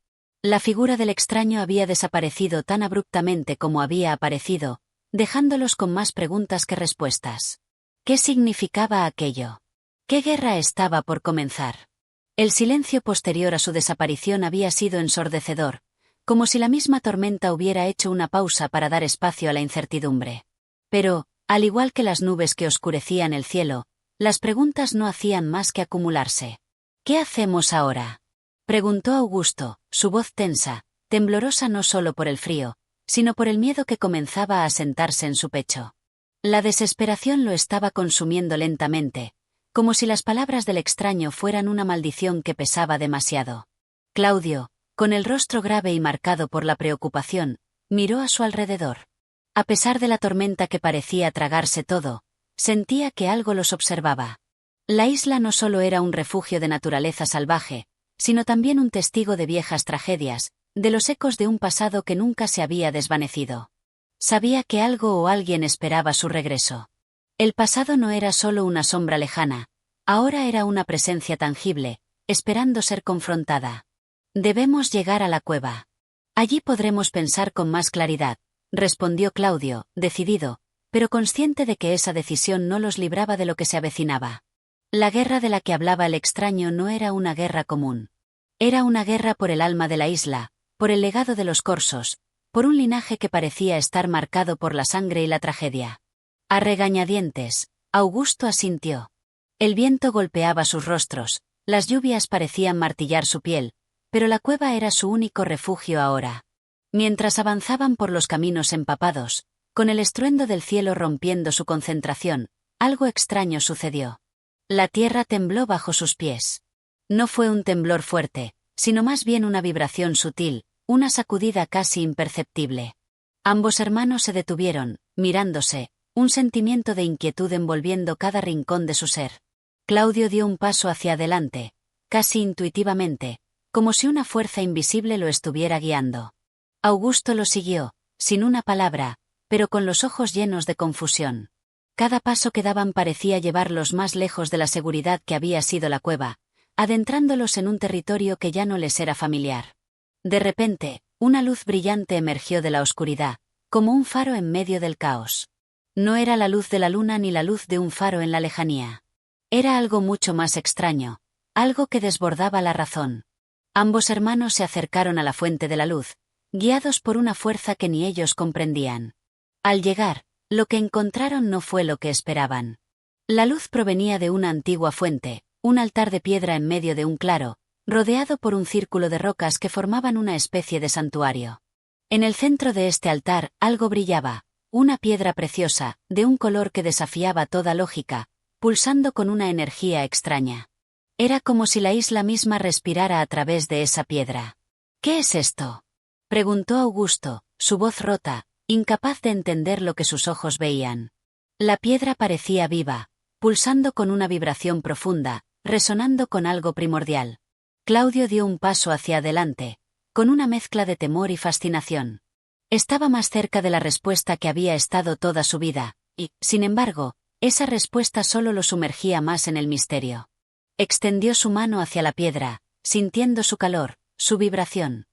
La figura del extraño había desaparecido tan abruptamente como había aparecido, dejándolos con más preguntas que respuestas. ¿Qué significaba aquello? ¿Qué guerra estaba por comenzar? El silencio posterior a su desaparición había sido ensordecedor, como si la misma tormenta hubiera hecho una pausa para dar espacio a la incertidumbre. Pero, al igual que las nubes que oscurecían el cielo, las preguntas no hacían más que acumularse. ¿Qué hacemos ahora?, preguntó Augusto, su voz tensa, temblorosa no solo por el frío, sino por el miedo que comenzaba a asentarse en su pecho. La desesperación lo estaba consumiendo lentamente, como si las palabras del extraño fueran una maldición que pesaba demasiado. Claudio, con el rostro grave y marcado por la preocupación, miró a su alrededor. A pesar de la tormenta que parecía tragarse todo, sentía que algo los observaba. La isla no solo era un refugio de naturaleza salvaje, sino también un testigo de viejas tragedias, de los ecos de un pasado que nunca se había desvanecido. Sabía que algo o alguien esperaba su regreso. El pasado no era solo una sombra lejana, ahora era una presencia tangible, esperando ser confrontada. Debemos llegar a la cueva. Allí podremos pensar con más claridad, respondió Claudio, decidido, pero consciente de que esa decisión no los libraba de lo que se avecinaba. La guerra de la que hablaba el extraño no era una guerra común. Era una guerra por el alma de la isla, por el legado de los corsos, por un linaje que parecía estar marcado por la sangre y la tragedia. A regañadientes, Augusto asintió. El viento golpeaba sus rostros, las lluvias parecían martillar su piel, pero la cueva era su único refugio ahora. Mientras avanzaban por los caminos empapados, con el estruendo del cielo rompiendo su concentración, algo extraño sucedió. La tierra tembló bajo sus pies. No fue un temblor fuerte, sino más bien una vibración sutil, una sacudida casi imperceptible. Ambos hermanos se detuvieron, mirándose, un sentimiento de inquietud envolviendo cada rincón de su ser. Claudio dio un paso hacia adelante, casi intuitivamente, como si una fuerza invisible lo estuviera guiando. Augusto lo siguió, sin una palabra, pero con los ojos llenos de confusión. Cada paso que daban parecía llevarlos más lejos de la seguridad que había sido la cueva, adentrándolos en un territorio que ya no les era familiar. De repente, una luz brillante emergió de la oscuridad, como un faro en medio del caos. No era la luz de la luna ni la luz de un faro en la lejanía. Era algo mucho más extraño, algo que desbordaba la razón. Ambos hermanos se acercaron a la fuente de la luz, guiados por una fuerza que ni ellos comprendían. Al llegar, lo que encontraron no fue lo que esperaban. La luz provenía de una antigua fuente, un altar de piedra en medio de un claro, rodeado por un círculo de rocas que formaban una especie de santuario. En el centro de este altar, algo brillaba, una piedra preciosa, de un color que desafiaba toda lógica, pulsando con una energía extraña. Era como si la isla misma respirara a través de esa piedra. ¿Qué es esto?, preguntó Augusto, su voz rota, incapaz de entender lo que sus ojos veían. La piedra parecía viva, pulsando con una vibración profunda, resonando con algo primordial. Claudio dio un paso hacia adelante, con una mezcla de temor y fascinación. Estaba más cerca de la respuesta que había estado toda su vida, y, sin embargo, esa respuesta solo lo sumergía más en el misterio. Extendió su mano hacia la piedra, sintiendo su calor, su vibración.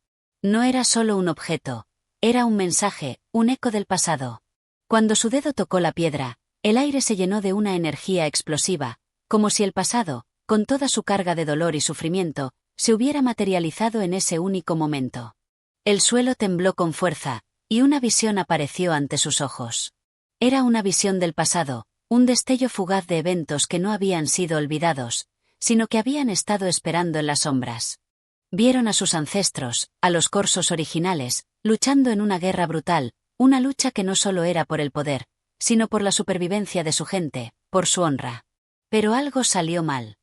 No era solo un objeto, era un mensaje, un eco del pasado. Cuando su dedo tocó la piedra, el aire se llenó de una energía explosiva, como si el pasado, con toda su carga de dolor y sufrimiento, se hubiera materializado en ese único momento. El suelo tembló con fuerza, y una visión apareció ante sus ojos. Era una visión del pasado, un destello fugaz de eventos que no habían sido olvidados, sino que habían estado esperando en las sombras. Vieron a sus ancestros, a los corsos originales, luchando en una guerra brutal, una lucha que no solo era por el poder, sino por la supervivencia de su gente, por su honra. Pero algo salió mal.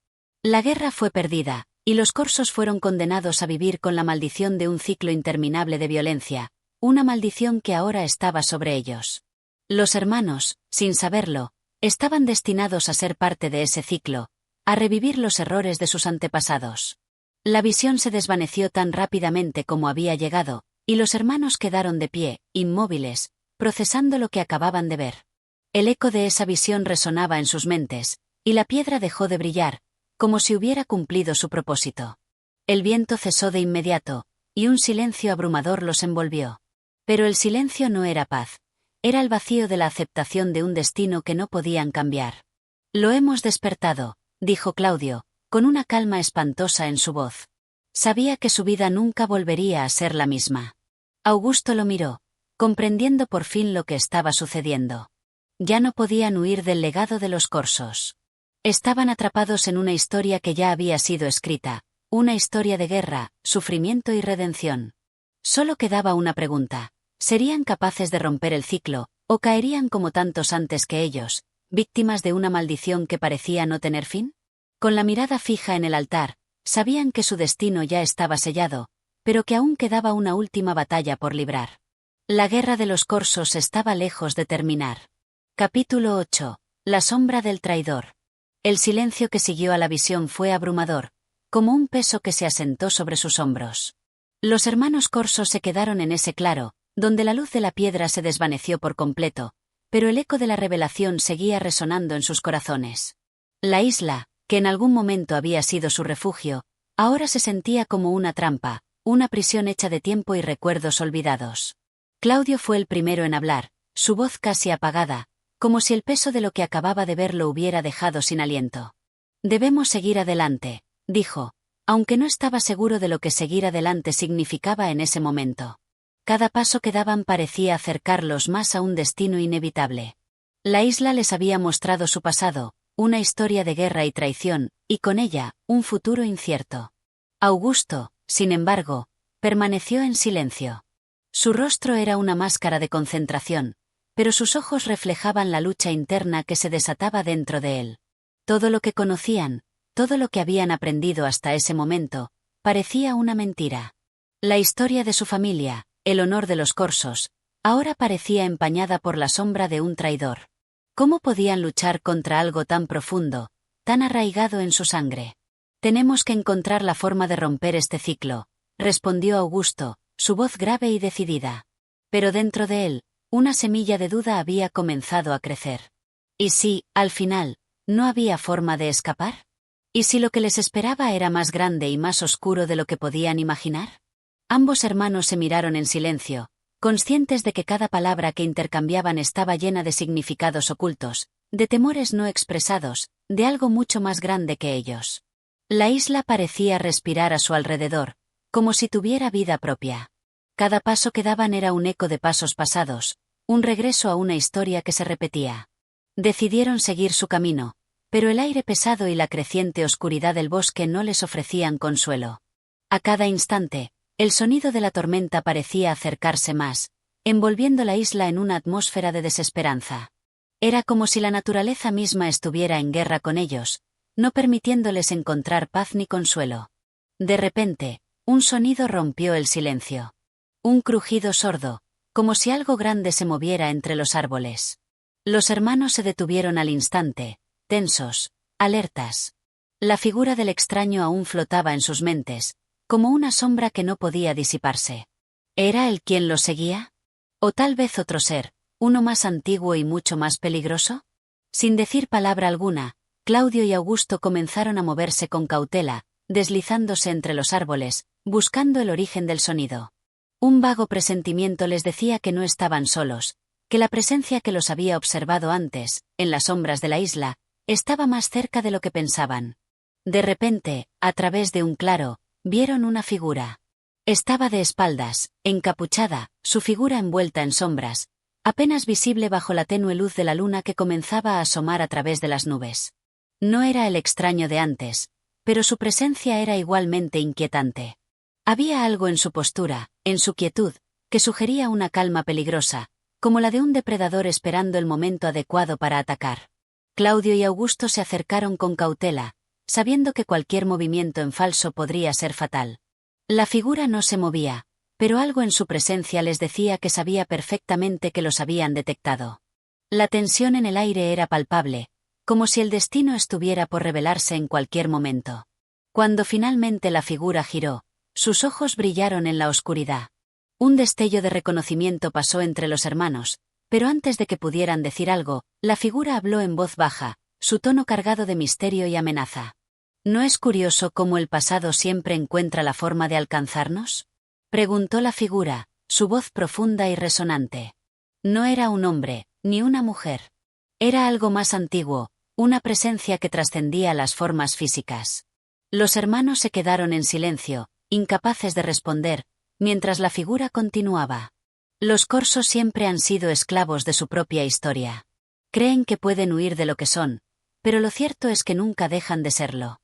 La guerra fue perdida, y los corsos fueron condenados a vivir con la maldición de un ciclo interminable de violencia, una maldición que ahora estaba sobre ellos. Los hermanos, sin saberlo, estaban destinados a ser parte de ese ciclo, a revivir los errores de sus antepasados. La visión se desvaneció tan rápidamente como había llegado, y los hermanos quedaron de pie, inmóviles, procesando lo que acababan de ver. El eco de esa visión resonaba en sus mentes, y la piedra dejó de brillar, como si hubiera cumplido su propósito. El viento cesó de inmediato, y un silencio abrumador los envolvió. Pero el silencio no era paz, era el vacío de la aceptación de un destino que no podían cambiar. Lo hemos despertado, dijo Claudio, con una calma espantosa en su voz. Sabía que su vida nunca volvería a ser la misma. Augusto lo miró, comprendiendo por fin lo que estaba sucediendo. Ya no podían huir del legado de los corsos. Estaban atrapados en una historia que ya había sido escrita, una historia de guerra, sufrimiento y redención. Solo quedaba una pregunta: ¿serían capaces de romper el ciclo, o caerían como tantos antes que ellos, víctimas de una maldición que parecía no tener fin? Con la mirada fija en el altar, sabían que su destino ya estaba sellado, pero que aún quedaba una última batalla por librar. La guerra de los corsos estaba lejos de terminar. Capítulo 8. La sombra del traidor. El silencio que siguió a la visión fue abrumador, como un peso que se asentó sobre sus hombros. Los hermanos corsos se quedaron en ese claro, donde la luz de la piedra se desvaneció por completo, pero el eco de la revelación seguía resonando en sus corazones. La isla, que en algún momento había sido su refugio, ahora se sentía como una trampa, una prisión hecha de tiempo y recuerdos olvidados. Claudio fue el primero en hablar, su voz casi apagada, como si el peso de lo que acababa de ver lo hubiera dejado sin aliento. Debemos seguir adelante, dijo, aunque no estaba seguro de lo que seguir adelante significaba en ese momento. Cada paso que daban parecía acercarlos más a un destino inevitable. La isla les había mostrado su pasado, una historia de guerra y traición, y con ella, un futuro incierto. Augusto, sin embargo, permaneció en silencio. Su rostro era una máscara de concentración, pero sus ojos reflejaban la lucha interna que se desataba dentro de él. Todo lo que conocían, todo lo que habían aprendido hasta ese momento, parecía una mentira. La historia de su familia, el honor de los corsos, ahora parecía empañada por la sombra de un traidor. ¿Cómo podían luchar contra algo tan profundo, tan arraigado en su sangre? Tenemos que encontrar la forma de romper este ciclo, respondió Augusto, su voz grave y decidida. Pero dentro de él, una semilla de duda había comenzado a crecer. ¿Y si, al final, no había forma de escapar? ¿Y si lo que les esperaba era más grande y más oscuro de lo que podían imaginar? Ambos hermanos se miraron en silencio, conscientes de que cada palabra que intercambiaban estaba llena de significados ocultos, de temores no expresados, de algo mucho más grande que ellos. La isla parecía respirar a su alrededor, como si tuviera vida propia. Cada paso que daban era un eco de pasos pasados, un regreso a una historia que se repetía. Decidieron seguir su camino, pero el aire pesado y la creciente oscuridad del bosque no les ofrecían consuelo. A cada instante, el sonido de la tormenta parecía acercarse más, envolviendo la isla en una atmósfera de desesperanza. Era como si la naturaleza misma estuviera en guerra con ellos, no permitiéndoles encontrar paz ni consuelo. De repente, un sonido rompió el silencio. Un crujido sordo, como si algo grande se moviera entre los árboles. Los hermanos se detuvieron al instante, tensos, alertas. La figura del extraño aún flotaba en sus mentes, como una sombra que no podía disiparse. ¿Era él quien los seguía? ¿O tal vez otro ser, uno más antiguo y mucho más peligroso? Sin decir palabra alguna, Claudio y Augusto comenzaron a moverse con cautela, deslizándose entre los árboles, buscando el origen del sonido. Un vago presentimiento les decía que no estaban solos, que la presencia que los había observado antes, en las sombras de la isla, estaba más cerca de lo que pensaban. De repente, a través de un claro, vieron una figura. Estaba de espaldas, encapuchada, su figura envuelta en sombras, apenas visible bajo la tenue luz de la luna que comenzaba a asomar a través de las nubes. No era el extraño de antes, pero su presencia era igualmente inquietante. Había algo en su postura, en su quietud, que sugería una calma peligrosa, como la de un depredador esperando el momento adecuado para atacar. Claudio y Augusto se acercaron con cautela, sabiendo que cualquier movimiento en falso podría ser fatal. La figura no se movía, pero algo en su presencia les decía que sabía perfectamente que los habían detectado. La tensión en el aire era palpable, como si el destino estuviera por revelarse en cualquier momento. Cuando finalmente la figura giró, sus ojos brillaron en la oscuridad. Un destello de reconocimiento pasó entre los hermanos, pero antes de que pudieran decir algo, la figura habló en voz baja, su tono cargado de misterio y amenaza. ¿No es curioso cómo el pasado siempre encuentra la forma de alcanzarnos? Preguntó la figura, su voz profunda y resonante. No era un hombre, ni una mujer. Era algo más antiguo, una presencia que trascendía las formas físicas. Los hermanos se quedaron en silencio, incapaces de responder, mientras la figura continuaba. Los corsos siempre han sido esclavos de su propia historia. Creen que pueden huir de lo que son, pero lo cierto es que nunca dejan de serlo.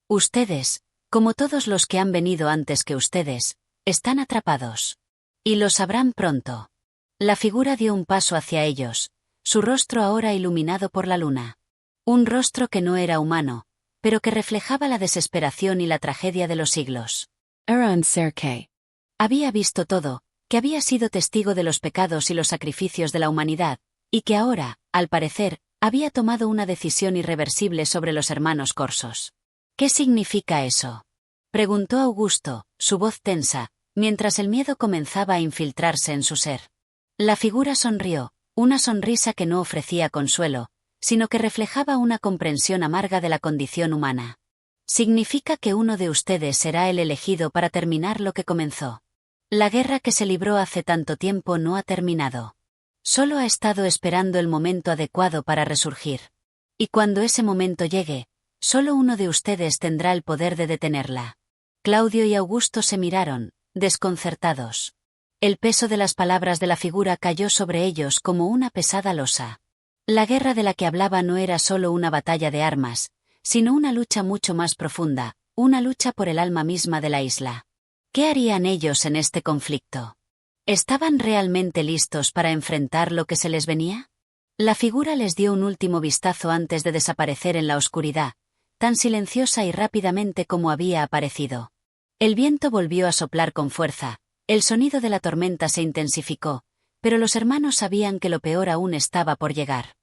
Ustedes, como todos los que han venido antes que ustedes, están atrapados. Y lo sabrán pronto. La figura dio un paso hacia ellos, su rostro ahora iluminado por la luna. Un rostro que no era humano, pero que reflejaba la desesperación y la tragedia de los siglos. Aaron Serke. Había visto todo, que había sido testigo de los pecados y los sacrificios de la humanidad, y que ahora, al parecer, había tomado una decisión irreversible sobre los hermanos corsos. ¿Qué significa eso? Preguntó Augusto, su voz tensa, mientras el miedo comenzaba a infiltrarse en su ser. La figura sonrió, una sonrisa que no ofrecía consuelo, sino que reflejaba una comprensión amarga de la condición humana. Significa que uno de ustedes será el elegido para terminar lo que comenzó. La guerra que se libró hace tanto tiempo no ha terminado. Solo ha estado esperando el momento adecuado para resurgir. Y cuando ese momento llegue, solo uno de ustedes tendrá el poder de detenerla. Claudio y Augusto se miraron, desconcertados. El peso de las palabras de la figura cayó sobre ellos como una pesada losa. La guerra de la que hablaba no era solo una batalla de armas, sino una lucha mucho más profunda, una lucha por el alma misma de la isla. ¿Qué harían ellos en este conflicto? ¿Estaban realmente listos para enfrentar lo que se les venía? La figura les dio un último vistazo antes de desaparecer en la oscuridad, tan silenciosa y rápidamente como había aparecido. El viento volvió a soplar con fuerza, el sonido de la tormenta se intensificó, pero los hermanos sabían que lo peor aún estaba por llegar.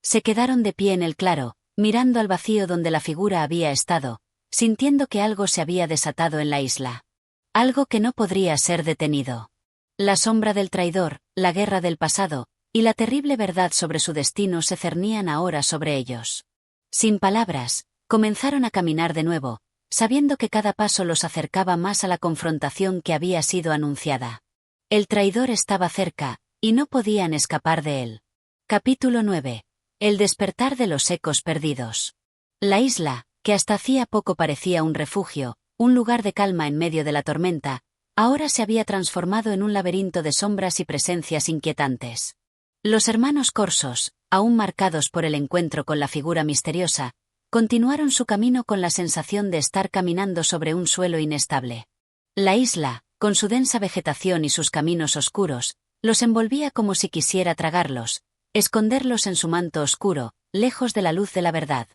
Se quedaron de pie en el claro, mirando al vacío donde la figura había estado, sintiendo que algo se había desatado en la isla. Algo que no podría ser detenido. La sombra del traidor, la guerra del pasado, y la terrible verdad sobre su destino se cernían ahora sobre ellos. Sin palabras, comenzaron a caminar de nuevo, sabiendo que cada paso los acercaba más a la confrontación que había sido anunciada. El traidor estaba cerca, y no podían escapar de él. Capítulo 9. El despertar de los ecos perdidos. La isla, que hasta hacía poco parecía un refugio, un lugar de calma en medio de la tormenta, ahora se había transformado en un laberinto de sombras y presencias inquietantes. Los hermanos corsos, aún marcados por el encuentro con la figura misteriosa, continuaron su camino con la sensación de estar caminando sobre un suelo inestable. La isla, con su densa vegetación y sus caminos oscuros, los envolvía como si quisiera tragarlos, esconderlos en su manto oscuro, lejos de la luz de la verdad.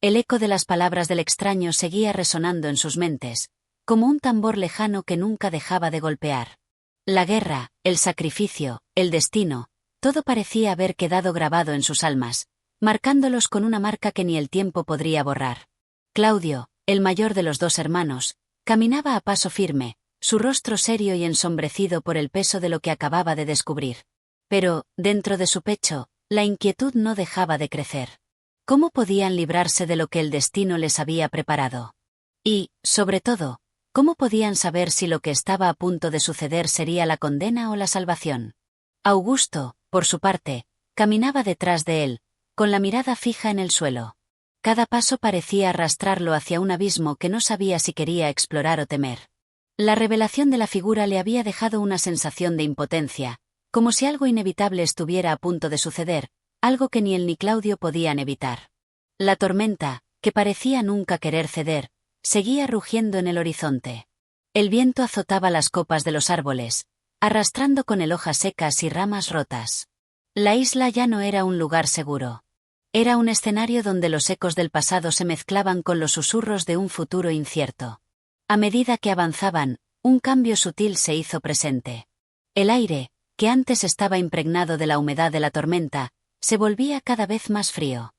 El eco de las palabras del extraño seguía resonando en sus mentes, como un tambor lejano que nunca dejaba de golpear. La guerra, el sacrificio, el destino, todo parecía haber quedado grabado en sus almas, marcándolos con una marca que ni el tiempo podría borrar. Claudio, el mayor de los dos hermanos, caminaba a paso firme, su rostro serio y ensombrecido por el peso de lo que acababa de descubrir. Pero, dentro de su pecho, la inquietud no dejaba de crecer. ¿Cómo podían librarse de lo que el destino les había preparado? Y, sobre todo, ¿cómo podían saber si lo que estaba a punto de suceder sería la condena o la salvación? Augusto, por su parte, caminaba detrás de él, con la mirada fija en el suelo. Cada paso parecía arrastrarlo hacia un abismo que no sabía si quería explorar o temer. La revelación de la figura le había dejado una sensación de impotencia, como si algo inevitable estuviera a punto de suceder, algo que ni él ni Claudio podían evitar. La tormenta, que parecía nunca querer ceder, seguía rugiendo en el horizonte. El viento azotaba las copas de los árboles, arrastrando con él hojas secas y ramas rotas. La isla ya no era un lugar seguro. Era un escenario donde los ecos del pasado se mezclaban con los susurros de un futuro incierto. A medida que avanzaban, un cambio sutil se hizo presente. El aire, que antes estaba impregnado de la humedad de la tormenta, se volvía cada vez más frío.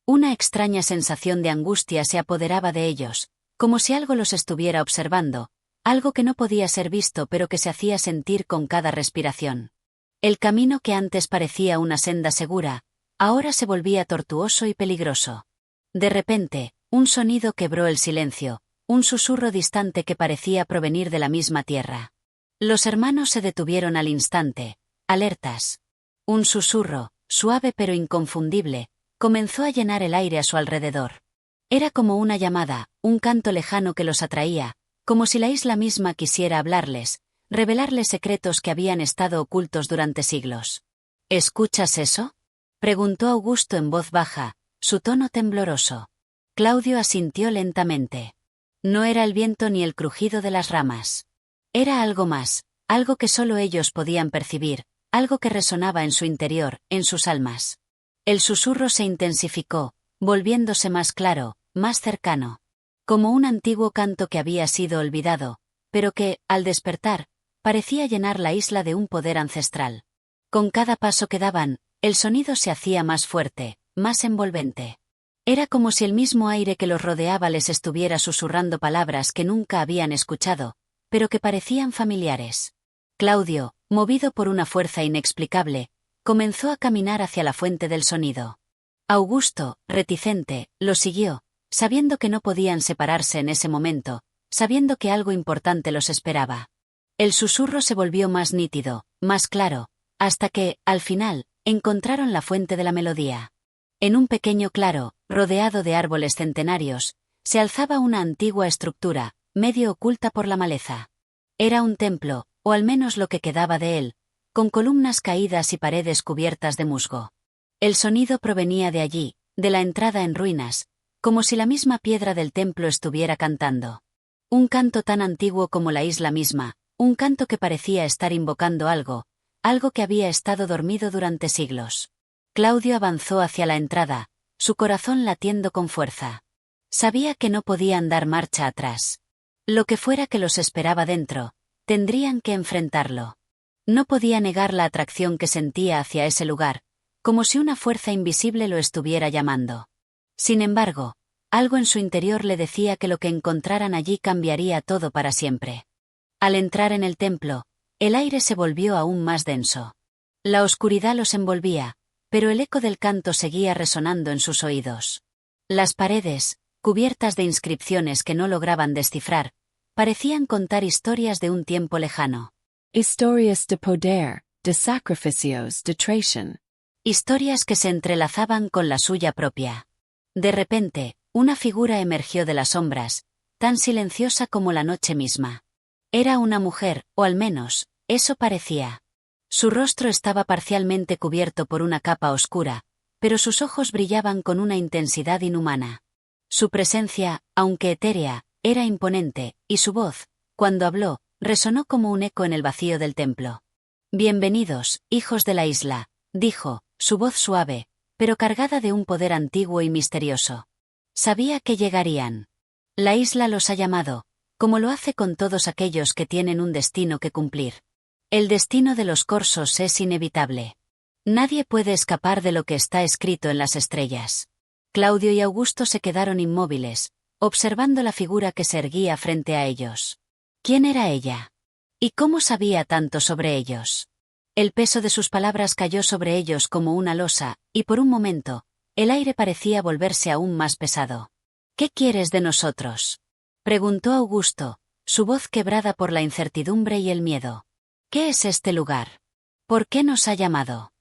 Una extraña sensación de angustia se apoderaba de ellos, como si algo los estuviera observando, algo que no podía ser visto pero que se hacía sentir con cada respiración. El camino que antes parecía una senda segura, ahora se volvía tortuoso y peligroso. De repente, un sonido quebró el silencio, un susurro distante que parecía provenir de la misma tierra. Los hermanos se detuvieron al instante, alertas. Un susurro, suave pero inconfundible, comenzó a llenar el aire a su alrededor. Era como una llamada, un canto lejano que los atraía, como si la isla misma quisiera hablarles, revelarles secretos que habían estado ocultos durante siglos. ¿Escuchas eso?, preguntó Augusto en voz baja, su tono tembloroso. Claudio asintió lentamente. No era el viento ni el crujido de las ramas. Era algo más, algo que solo ellos podían percibir, algo que resonaba en su interior, en sus almas. El susurro se intensificó, volviéndose más claro, más cercano. Como un antiguo canto que había sido olvidado, pero que, al despertar, parecía llenar la isla de un poder ancestral. Con cada paso que daban, el sonido se hacía más fuerte, más envolvente. Era como si el mismo aire que los rodeaba les estuviera susurrando palabras que nunca habían escuchado, pero que parecían familiares. Claudio, movido por una fuerza inexplicable, comenzó a caminar hacia la fuente del sonido. Augusto, reticente, lo siguió, sabiendo que no podían separarse en ese momento, sabiendo que algo importante los esperaba. El susurro se volvió más nítido, más claro, hasta que, al final, encontraron la fuente de la melodía. En un pequeño claro, rodeado de árboles centenarios, se alzaba una antigua estructura, medio oculta por la maleza. Era un templo, o al menos lo que quedaba de él, con columnas caídas y paredes cubiertas de musgo. El sonido provenía de allí, de la entrada en ruinas, como si la misma piedra del templo estuviera cantando. Un canto tan antiguo como la isla misma, un canto que parecía estar invocando algo que había estado dormido durante siglos. Claudio avanzó hacia la entrada, su corazón latiendo con fuerza. Sabía que no podían dar marcha atrás. Lo que fuera que los esperaba dentro, tendrían que enfrentarlo. No podía negar la atracción que sentía hacia ese lugar, como si una fuerza invisible lo estuviera llamando. Sin embargo, algo en su interior le decía que lo que encontraran allí cambiaría todo para siempre. Al entrar en el templo, el aire se volvió aún más denso. La oscuridad los envolvía, pero el eco del canto seguía resonando en sus oídos. Las paredes, cubiertas de inscripciones que no lograban descifrar, parecían contar historias de un tiempo lejano. Historias de poder, de sacrificios, de traición. Historias que se entrelazaban con la suya propia. De repente, una figura emergió de las sombras, tan silenciosa como la noche misma. Era una mujer, o al menos, eso parecía. Su rostro estaba parcialmente cubierto por una capa oscura, pero sus ojos brillaban con una intensidad inhumana. Su presencia, aunque etérea, era imponente, y su voz, cuando habló, resonó como un eco en el vacío del templo. «Bienvenidos, hijos de la isla», dijo, su voz suave, pero cargada de un poder antiguo y misterioso. Sabía que llegarían. La isla los ha llamado, como lo hace con todos aquellos que tienen un destino que cumplir. El destino de los corsos es inevitable. Nadie puede escapar de lo que está escrito en las estrellas. Claudio y Augusto se quedaron inmóviles, observando la figura que se erguía frente a ellos. ¿Quién era ella? ¿Y cómo sabía tanto sobre ellos? El peso de sus palabras cayó sobre ellos como una losa, y por un momento, el aire parecía volverse aún más pesado. ¿Qué quieres de nosotros?, preguntó Augusto, su voz quebrada por la incertidumbre y el miedo. ¿Qué es este lugar? ¿Por qué nos ha llamado?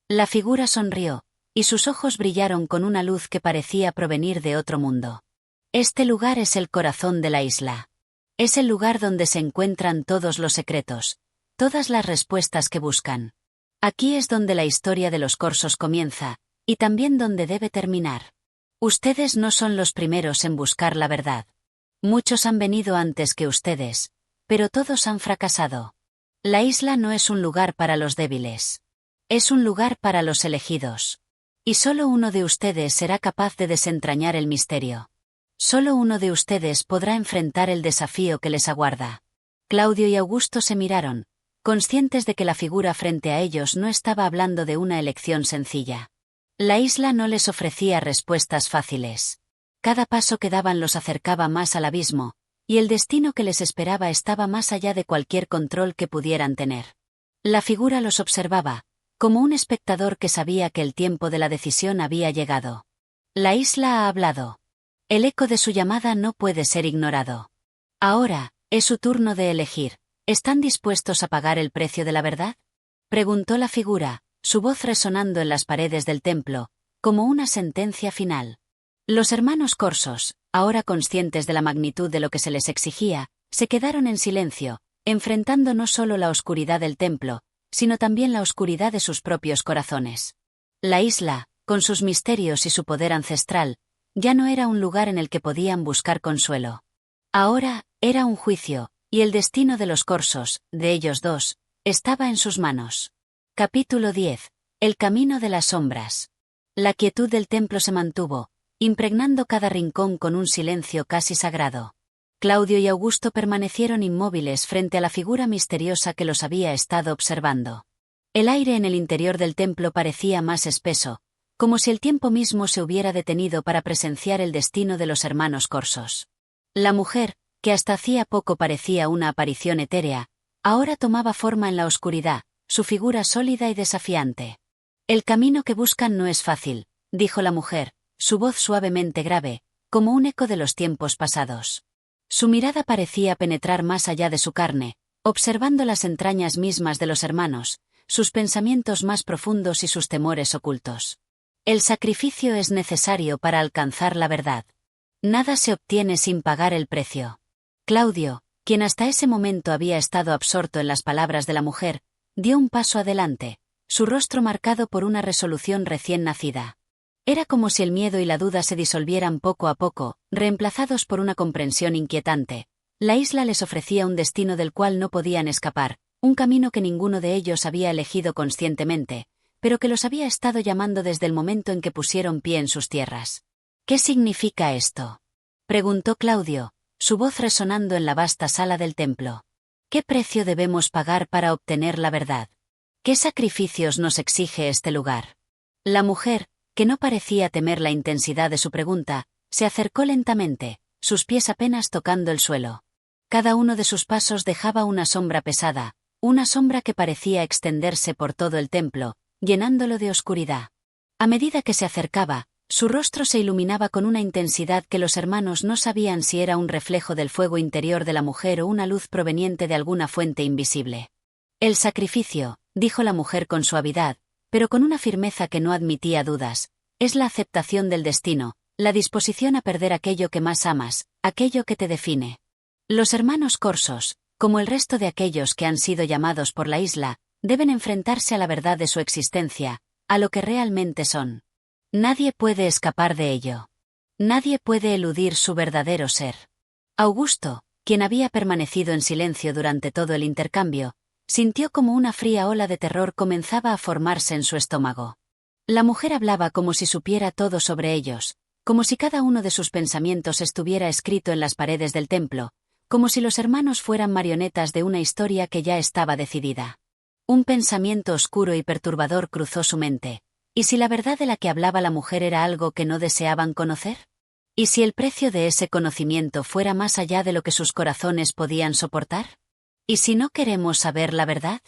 La figura sonrió, y sus ojos brillaron con una luz que parecía provenir de otro mundo. Este lugar es el corazón de la isla. Es el lugar donde se encuentran todos los secretos, todas las respuestas que buscan. Aquí es donde la historia de los corsos comienza, y también donde debe terminar. Ustedes no son los primeros en buscar la verdad. Muchos han venido antes que ustedes, pero todos han fracasado. La isla no es un lugar para los débiles. Es un lugar para los elegidos. Y solo uno de ustedes será capaz de desentrañar el misterio. Solo uno de ustedes podrá enfrentar el desafío que les aguarda. Claudio y Augusto se miraron, conscientes de que la figura frente a ellos no estaba hablando de una elección sencilla. La isla no les ofrecía respuestas fáciles. Cada paso que daban los acercaba más al abismo, y el destino que les esperaba estaba más allá de cualquier control que pudieran tener. La figura los observaba, como un espectador que sabía que el tiempo de la decisión había llegado. La isla ha hablado. El eco de su llamada no puede ser ignorado. Ahora, es su turno de elegir. ¿Están dispuestos a pagar el precio de la verdad? Preguntó la figura, su voz resonando en las paredes del templo, como una sentencia final. Los hermanos corsos, ahora conscientes de la magnitud de lo que se les exigía, se quedaron en silencio, enfrentando no solo la oscuridad del templo, sino también la oscuridad de sus propios corazones. La isla, con sus misterios y su poder ancestral, ya no era un lugar en el que podían buscar consuelo. Ahora, era un juicio, y el destino de los corsos, de ellos dos, estaba en sus manos. Capítulo 10. El camino de las sombras. La quietud del templo se mantuvo, impregnando cada rincón con un silencio casi sagrado. Claudio y Augusto permanecieron inmóviles frente a la figura misteriosa que los había estado observando. El aire en el interior del templo parecía más espeso, como si el tiempo mismo se hubiera detenido para presenciar el destino de los hermanos corsos. La mujer, que hasta hacía poco parecía una aparición etérea, ahora tomaba forma en la oscuridad, su figura sólida y desafiante. El camino que buscan no es fácil, dijo la mujer, su voz suavemente grave, como un eco de los tiempos pasados. Su mirada parecía penetrar más allá de su carne, observando las entrañas mismas de los hermanos, sus pensamientos más profundos y sus temores ocultos. El sacrificio es necesario para alcanzar la verdad. Nada se obtiene sin pagar el precio. Claudio, quien hasta ese momento había estado absorto en las palabras de la mujer, dio un paso adelante, su rostro marcado por una resolución recién nacida. Era como si el miedo y la duda se disolvieran poco a poco, reemplazados por una comprensión inquietante. La isla les ofrecía un destino del cual no podían escapar, un camino que ninguno de ellos había elegido conscientemente, pero que los había estado llamando desde el momento en que pusieron pie en sus tierras. ¿Qué significa esto?, preguntó Claudio, su voz resonando en la vasta sala del templo. ¿Qué precio debemos pagar para obtener la verdad? ¿Qué sacrificios nos exige este lugar? La mujer, que no parecía temer la intensidad de su pregunta, se acercó lentamente, sus pies apenas tocando el suelo. Cada uno de sus pasos dejaba una sombra pesada, una sombra que parecía extenderse por todo el templo, llenándolo de oscuridad. A medida que se acercaba, su rostro se iluminaba con una intensidad que los hermanos no sabían si era un reflejo del fuego interior de la mujer o una luz proveniente de alguna fuente invisible. El sacrificio, dijo la mujer con suavidad, pero con una firmeza que no admitía dudas, es la aceptación del destino, la disposición a perder aquello que más amas, aquello que te define. Los hermanos corsos, como el resto de aquellos que han sido llamados por la isla, deben enfrentarse a la verdad de su existencia, a lo que realmente son. Nadie puede escapar de ello. Nadie puede eludir su verdadero ser. Augusto, quien había permanecido en silencio durante todo el intercambio, sintió como una fría ola de terror comenzaba a formarse en su estómago. La mujer hablaba como si supiera todo sobre ellos, como si cada uno de sus pensamientos estuviera escrito en las paredes del templo, como si los hermanos fueran marionetas de una historia que ya estaba decidida. Un pensamiento oscuro y perturbador cruzó su mente. ¿Y si la verdad de la que hablaba la mujer era algo que no deseaban conocer? ¿Y si el precio de ese conocimiento fuera más allá de lo que sus corazones podían soportar? ¿Y si no queremos saber la verdad?,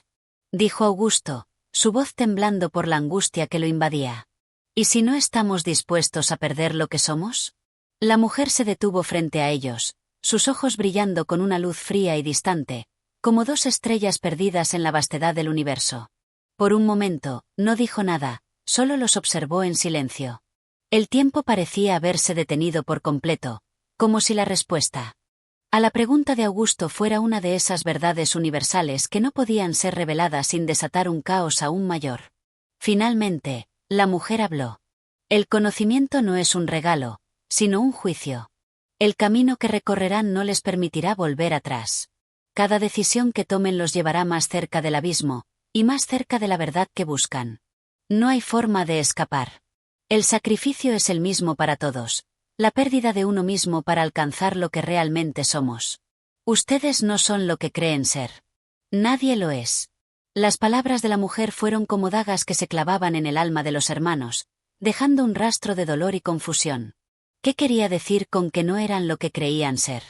dijo Augusto, su voz temblando por la angustia que lo invadía. ¿Y si no estamos dispuestos a perder lo que somos? La mujer se detuvo frente a ellos, sus ojos brillando con una luz fría y distante, como dos estrellas perdidas en la vastedad del universo. Por un momento, no dijo nada, solo los observó en silencio. El tiempo parecía haberse detenido por completo, como si la respuesta a la pregunta de Augusto fuera una de esas verdades universales que no podían ser reveladas sin desatar un caos aún mayor. Finalmente, la mujer habló. El conocimiento no es un regalo, sino un juicio. El camino que recorrerán no les permitirá volver atrás. Cada decisión que tomen los llevará más cerca del abismo, y más cerca de la verdad que buscan. No hay forma de escapar. El sacrificio es el mismo para todos, la pérdida de uno mismo para alcanzar lo que realmente somos. Ustedes no son lo que creen ser. Nadie lo es. Las palabras de la mujer fueron como dagas que se clavaban en el alma de los hermanos, dejando un rastro de dolor y confusión. ¿Qué quería decir con que no eran lo que creían ser?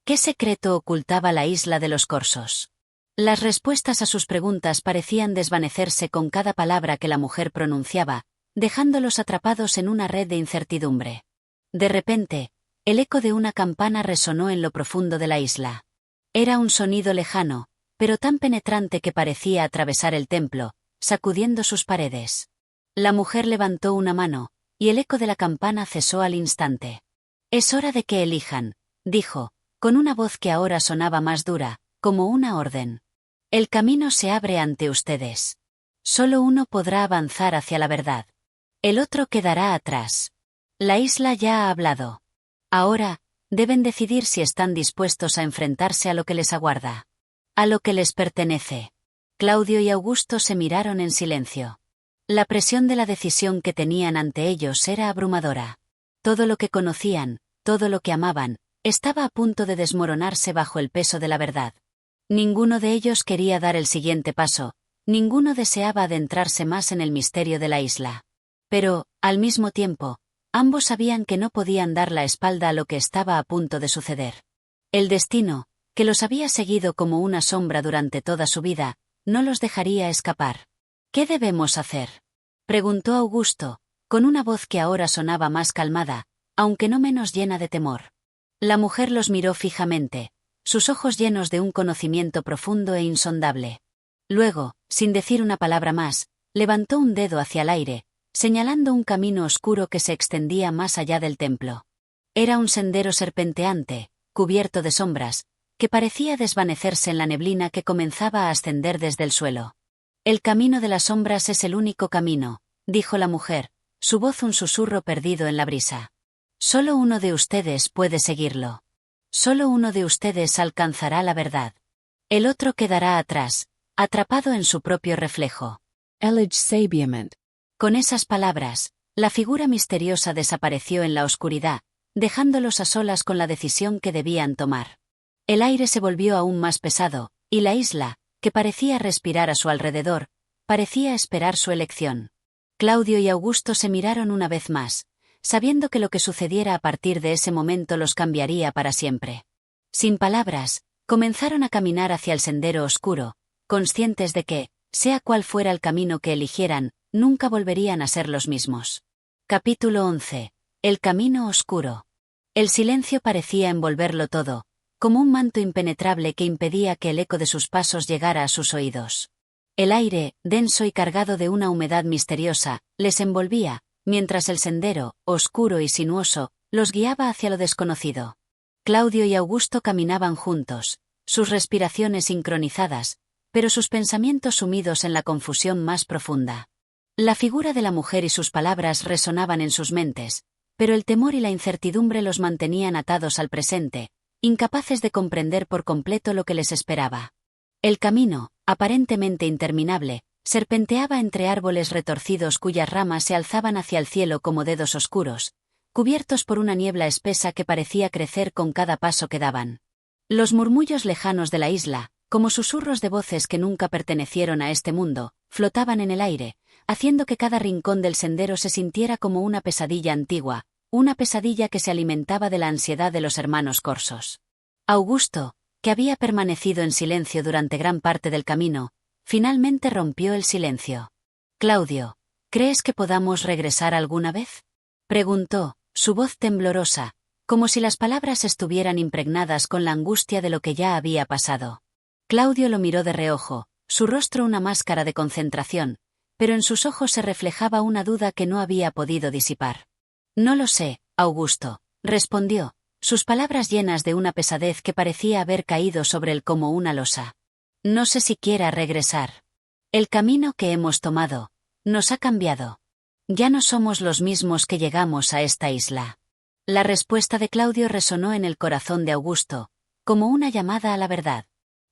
¿Qué secreto ocultaba la isla de los corsos? Las respuestas a sus preguntas parecían desvanecerse con cada palabra que la mujer pronunciaba, dejándolos atrapados en una red de incertidumbre. De repente, el eco de una campana resonó en lo profundo de la isla. Era un sonido lejano, pero tan penetrante que parecía atravesar el templo, sacudiendo sus paredes. La mujer levantó una mano, y el eco de la campana cesó al instante. «Es hora de que elijan», dijo, con una voz que ahora sonaba más dura, como una orden. «El camino se abre ante ustedes. Solo uno podrá avanzar hacia la verdad. El otro quedará atrás. La isla ya ha hablado. Ahora, deben decidir si están dispuestos a enfrentarse a lo que les aguarda. A lo que les pertenece». Claudio y Augusto se miraron en silencio. La presión de la decisión que tenían ante ellos era abrumadora. Todo lo que conocían, todo lo que amaban, estaba a punto de desmoronarse bajo el peso de la verdad. Ninguno de ellos quería dar el siguiente paso, ninguno deseaba adentrarse más en el misterio de la isla. Pero, al mismo tiempo, ambos sabían que no podían dar la espalda a lo que estaba a punto de suceder. El destino, que los había seguido como una sombra durante toda su vida, no los dejaría escapar. «¿Qué debemos hacer?», preguntó Augusto, con una voz que ahora sonaba más calmada, aunque no menos llena de temor. La mujer los miró fijamente, sus ojos llenos de un conocimiento profundo e insondable. Luego, sin decir una palabra más, levantó un dedo hacia el aire, señalando un camino oscuro que se extendía más allá del templo. Era un sendero serpenteante, cubierto de sombras, que parecía desvanecerse en la neblina que comenzaba a ascender desde el suelo. «El camino de las sombras es el único camino», dijo la mujer, su voz un susurro perdido en la brisa. «Solo uno de ustedes puede seguirlo. Solo uno de ustedes alcanzará la verdad. El otro quedará atrás, atrapado en su propio reflejo». Elige sabiament. Con esas palabras, la figura misteriosa desapareció en la oscuridad, dejándolos a solas con la decisión que debían tomar. El aire se volvió aún más pesado, y la isla, que parecía respirar a su alrededor, parecía esperar su elección. Claudio y Augusto se miraron una vez más, sabiendo que lo que sucediera a partir de ese momento los cambiaría para siempre. Sin palabras, comenzaron a caminar hacia el sendero oscuro, conscientes de que, sea cual fuera el camino que eligieran, nunca volverían a ser los mismos. Capítulo 11. El camino oscuro. El silencio parecía envolverlo todo, como un manto impenetrable que impedía que el eco de sus pasos llegara a sus oídos. El aire, denso y cargado de una humedad misteriosa, les envolvía, mientras el sendero, oscuro y sinuoso, los guiaba hacia lo desconocido. Claudio y Augusto caminaban juntos, sus respiraciones sincronizadas, pero sus pensamientos sumidos en la confusión más profunda. La figura de la mujer y sus palabras resonaban en sus mentes, pero el temor y la incertidumbre los mantenían atados al presente, incapaces de comprender por completo lo que les esperaba. El camino, aparentemente interminable, serpenteaba entre árboles retorcidos cuyas ramas se alzaban hacia el cielo como dedos oscuros, cubiertos por una niebla espesa que parecía crecer con cada paso que daban. Los murmullos lejanos de la isla, como susurros de voces que nunca pertenecieron a este mundo, flotaban en el aire, haciendo que cada rincón del sendero se sintiera como una pesadilla antigua, una pesadilla que se alimentaba de la ansiedad de los hermanos corsos. Augusto, que había permanecido en silencio durante gran parte del camino, finalmente rompió el silencio. «Claudio, ¿crees que podamos regresar alguna vez?», preguntó, su voz temblorosa, como si las palabras estuvieran impregnadas con la angustia de lo que ya había pasado. Claudio lo miró de reojo, su rostro una máscara de concentración, pero en sus ojos se reflejaba una duda que no había podido disipar. «No lo sé, Augusto», respondió, sus palabras llenas de una pesadez que parecía haber caído sobre él como una losa. «No sé si quiera regresar. El camino que hemos tomado nos ha cambiado. Ya no somos los mismos que llegamos a esta isla». La respuesta de Claudio resonó en el corazón de Augusto, como una llamada a la verdad.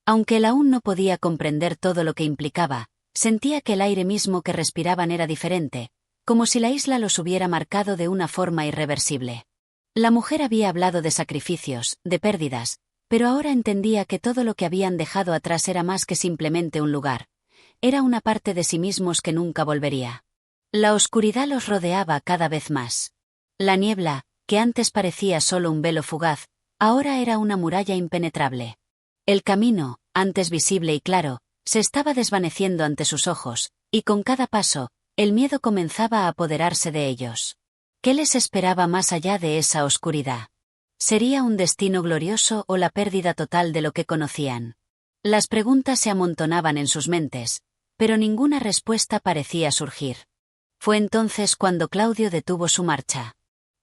Aunque él aún no podía comprender todo lo que implicaba, sentía que el aire mismo que respiraban era diferente, como si la isla los hubiera marcado de una forma irreversible. La mujer había hablado de sacrificios, de pérdidas, pero ahora entendía que todo lo que habían dejado atrás era más que simplemente un lugar. Era una parte de sí mismos que nunca volvería. La oscuridad los rodeaba cada vez más. La niebla, que antes parecía solo un velo fugaz, ahora era una muralla impenetrable. El camino, antes visible y claro, se estaba desvaneciendo ante sus ojos, y con cada paso, el miedo comenzaba a apoderarse de ellos. ¿Qué les esperaba más allá de esa oscuridad? ¿Sería un destino glorioso o la pérdida total de lo que conocían? Las preguntas se amontonaban en sus mentes, pero ninguna respuesta parecía surgir. Fue entonces cuando Claudio detuvo su marcha.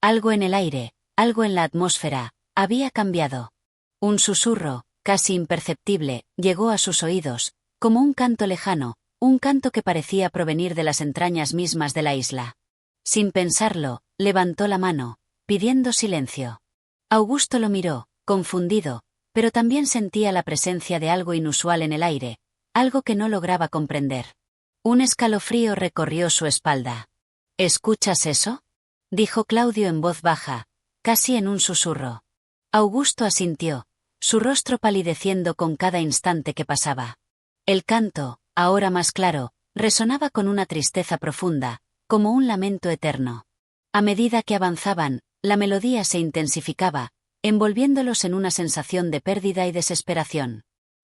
Algo en el aire, algo en la atmósfera, había cambiado. Un susurro, casi imperceptible, llegó a sus oídos, como un canto lejano, un canto que parecía provenir de las entrañas mismas de la isla. Sin pensarlo, levantó la mano, pidiendo silencio. Augusto lo miró, confundido, pero también sentía la presencia de algo inusual en el aire, algo que no lograba comprender. Un escalofrío recorrió su espalda. ¿Escuchas eso?, dijo Claudio en voz baja, casi en un susurro. Augusto asintió, su rostro palideciendo con cada instante que pasaba. El canto, ahora más claro, resonaba con una tristeza profunda, como un lamento eterno. A medida que avanzaban, la melodía se intensificaba, envolviéndolos en una sensación de pérdida y desesperación.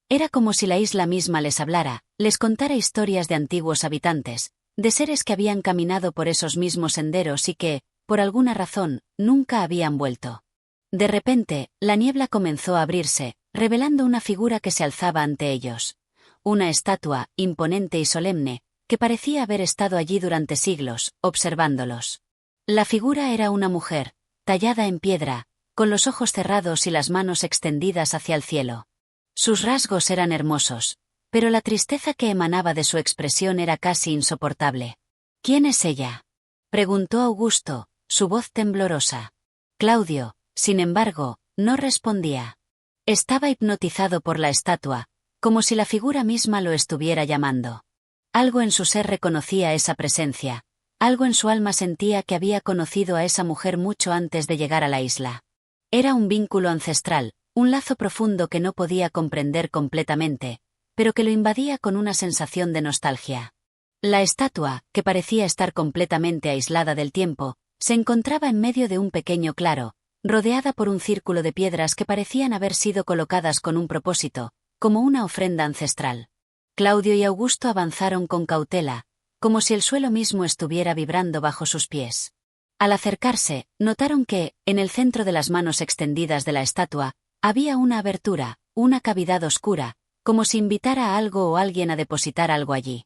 Era como si la isla misma les hablara, les contara historias de antiguos habitantes, de seres que habían caminado por esos mismos senderos y que, por alguna razón, nunca habían vuelto. De repente, la niebla comenzó a abrirse, revelando una figura que se alzaba ante ellos. Una estatua, imponente y solemne, que parecía haber estado allí durante siglos, observándolos. La figura era una mujer, tallada en piedra, con los ojos cerrados y las manos extendidas hacia el cielo. Sus rasgos eran hermosos, pero la tristeza que emanaba de su expresión era casi insoportable. ¿Quién es ella?, preguntó Augusto, su voz temblorosa. Claudio, sin embargo, no respondía. Estaba hipnotizado por la estatua, como si la figura misma lo estuviera llamando. Algo en su ser reconocía esa presencia, algo en su alma sentía que había conocido a esa mujer mucho antes de llegar a la isla. Era un vínculo ancestral, un lazo profundo que no podía comprender completamente, pero que lo invadía con una sensación de nostalgia. La estatua, que parecía estar completamente aislada del tiempo, se encontraba en medio de un pequeño claro, rodeada por un círculo de piedras que parecían haber sido colocadas con un propósito, como una ofrenda ancestral. Claudio y Augusto avanzaron con cautela, como si el suelo mismo estuviera vibrando bajo sus pies. Al acercarse, notaron que, en el centro de las manos extendidas de la estatua, había una abertura, una cavidad oscura, como si invitara a algo o alguien a depositar algo allí.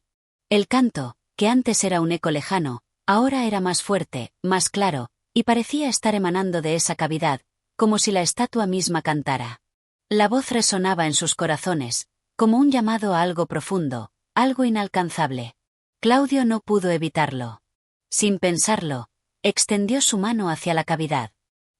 El canto, que antes era un eco lejano, ahora era más fuerte, más claro, y parecía estar emanando de esa cavidad, como si la estatua misma cantara. La voz resonaba en sus corazones, como un llamado a algo profundo, algo inalcanzable. Claudio no pudo evitarlo. Sin pensarlo, extendió su mano hacia la cavidad.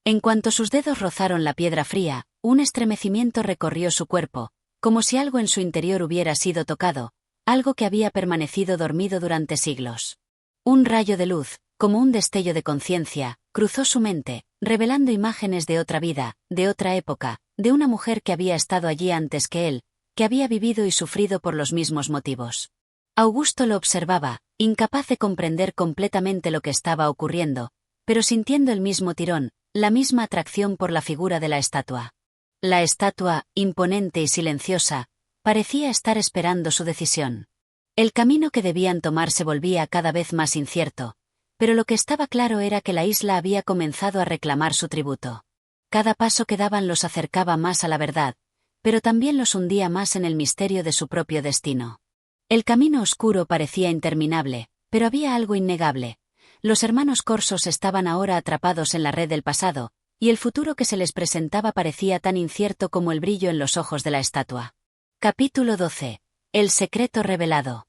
En cuanto sus dedos rozaron la piedra fría, un estremecimiento recorrió su cuerpo, como si algo en su interior hubiera sido tocado, algo que había permanecido dormido durante siglos. Un rayo de luz, como un destello de conciencia, cruzó su mente, revelando imágenes de otra vida, de otra época, de una mujer que había estado allí antes que él, que había vivido y sufrido por los mismos motivos. Augusto lo observaba, incapaz de comprender completamente lo que estaba ocurriendo, pero sintiendo el mismo tirón, la misma atracción por la figura de la estatua. La estatua, imponente y silenciosa, parecía estar esperando su decisión. El camino que debían tomar se volvía cada vez más incierto, pero lo que estaba claro era que la isla había comenzado a reclamar su tributo. Cada paso que daban los acercaba más a la verdad, pero también los hundía más en el misterio de su propio destino. El camino oscuro parecía interminable, pero había algo innegable. Los hermanos corsos estaban ahora atrapados en la red del pasado, y el futuro que se les presentaba parecía tan incierto como el brillo en los ojos de la estatua. Capítulo 12. El secreto revelado.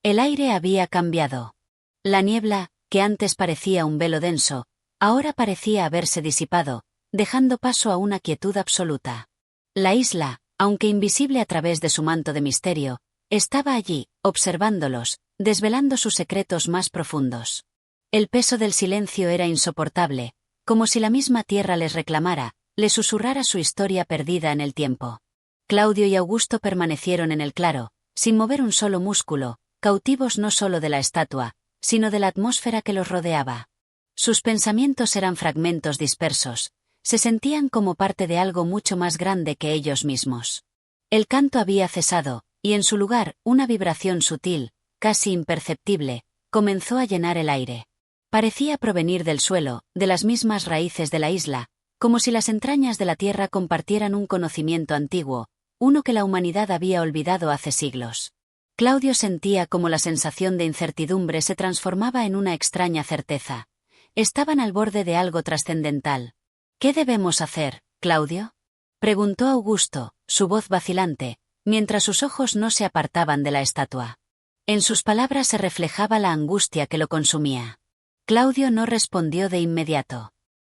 El aire había cambiado. La niebla, que antes parecía un velo denso, ahora parecía haberse disipado, dejando paso a una quietud absoluta. La isla, aunque invisible a través de su manto de misterio, estaba allí, observándolos, desvelando sus secretos más profundos. El peso del silencio era insoportable, como si la misma tierra les reclamara, le susurrara su historia perdida en el tiempo. Claudio y Augusto permanecieron en el claro, sin mover un solo músculo, cautivos no solo de la estatua, sino de la atmósfera que los rodeaba. Sus pensamientos eran fragmentos dispersos, se sentían como parte de algo mucho más grande que ellos mismos. El canto había cesado, y en su lugar, una vibración sutil, casi imperceptible, comenzó a llenar el aire. Parecía provenir del suelo, de las mismas raíces de la isla, como si las entrañas de la tierra compartieran un conocimiento antiguo, uno que la humanidad había olvidado hace siglos. Claudio sentía como la sensación de incertidumbre se transformaba en una extraña certeza. Estaban al borde de algo trascendental. ¿Qué debemos hacer, Claudio?, preguntó Augusto, su voz vacilante, mientras sus ojos no se apartaban de la estatua. En sus palabras se reflejaba la angustia que lo consumía. Claudio no respondió de inmediato.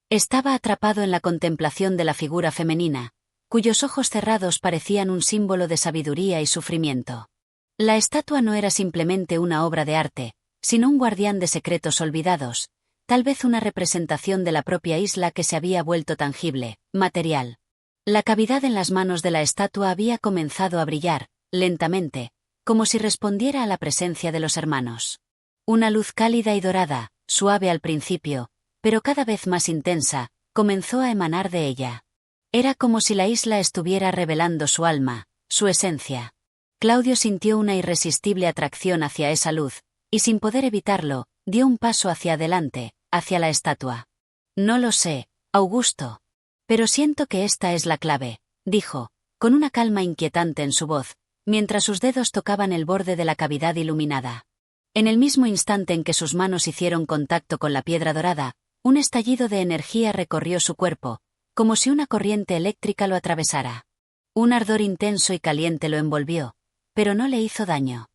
Estaba atrapado en la contemplación de la figura femenina, cuyos ojos cerrados parecían un símbolo de sabiduría y sufrimiento. La estatua no era simplemente una obra de arte, sino un guardián de secretos olvidados, tal vez una representación de la propia isla que se había vuelto tangible, material. La cavidad en las manos de la estatua había comenzado a brillar, lentamente, como si respondiera a la presencia de los hermanos. Una luz cálida y dorada, suave al principio, pero cada vez más intensa, comenzó a emanar de ella. Era como si la isla estuviera revelando su alma, su esencia. Claudio sintió una irresistible atracción hacia esa luz, y sin poder evitarlo, dio un paso hacia adelante, hacia la estatua. No lo sé, Augusto. Pero siento que esta es la clave, dijo, con una calma inquietante en su voz, mientras sus dedos tocaban el borde de la cavidad iluminada. En el mismo instante en que sus manos hicieron contacto con la piedra dorada, un estallido de energía recorrió su cuerpo, como si una corriente eléctrica lo atravesara. Un ardor intenso y caliente lo envolvió, pero no le hizo daño.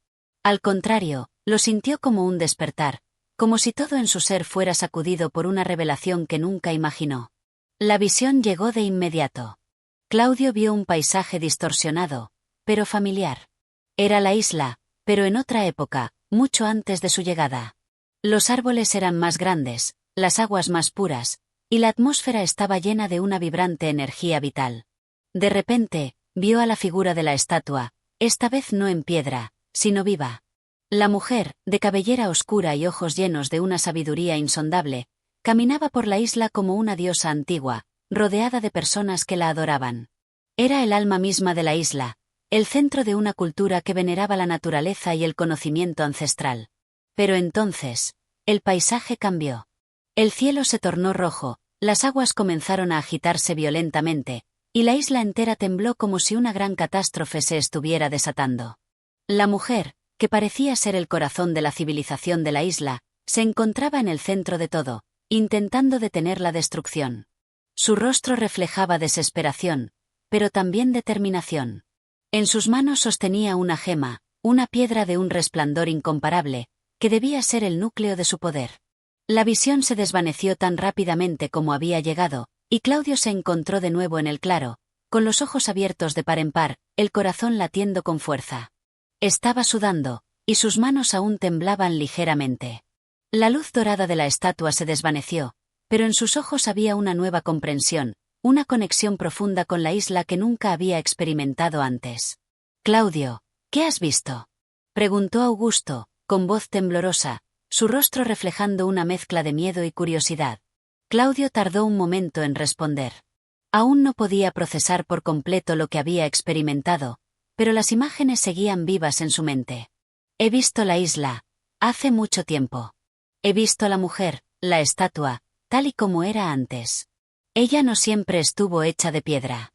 Al contrario, lo sintió como un despertar, como si todo en su ser fuera sacudido por una revelación que nunca imaginó. La visión llegó de inmediato. Claudio vio un paisaje distorsionado, pero familiar. Era la isla, pero en otra época, mucho antes de su llegada. Los árboles eran más grandes, las aguas más puras, y la atmósfera estaba llena de una vibrante energía vital. De repente, vio a la figura de la estatua, esta vez no en piedra, sino viva. La mujer, de cabellera oscura y ojos llenos de una sabiduría insondable, caminaba por la isla como una diosa antigua, rodeada de personas que la adoraban. Era el alma misma de la isla, el centro de una cultura que veneraba la naturaleza y el conocimiento ancestral. Pero entonces, el paisaje cambió. El cielo se tornó rojo, las aguas comenzaron a agitarse violentamente, y la isla entera tembló como si una gran catástrofe se estuviera desatando. La mujer, que parecía ser el corazón de la civilización de la isla, se encontraba en el centro de todo, intentando detener la destrucción. Su rostro reflejaba desesperación, pero también determinación. En sus manos sostenía una gema, una piedra de un resplandor incomparable, que debía ser el núcleo de su poder. La visión se desvaneció tan rápidamente como había llegado, y Claudio se encontró de nuevo en el claro, con los ojos abiertos de par en par, el corazón latiendo con fuerza. Estaba sudando, y sus manos aún temblaban ligeramente. La luz dorada de la estatua se desvaneció, pero en sus ojos había una nueva comprensión, una conexión profunda con la isla que nunca había experimentado antes. «Claudio, ¿qué has visto?», preguntó Augusto, con voz temblorosa, su rostro reflejando una mezcla de miedo y curiosidad. Claudio tardó un momento en responder. Aún no podía procesar por completo lo que había experimentado, pero las imágenes seguían vivas en su mente. «He visto la isla, hace mucho tiempo. He visto a la mujer, la estatua, tal y como era antes. Ella no siempre estuvo hecha de piedra.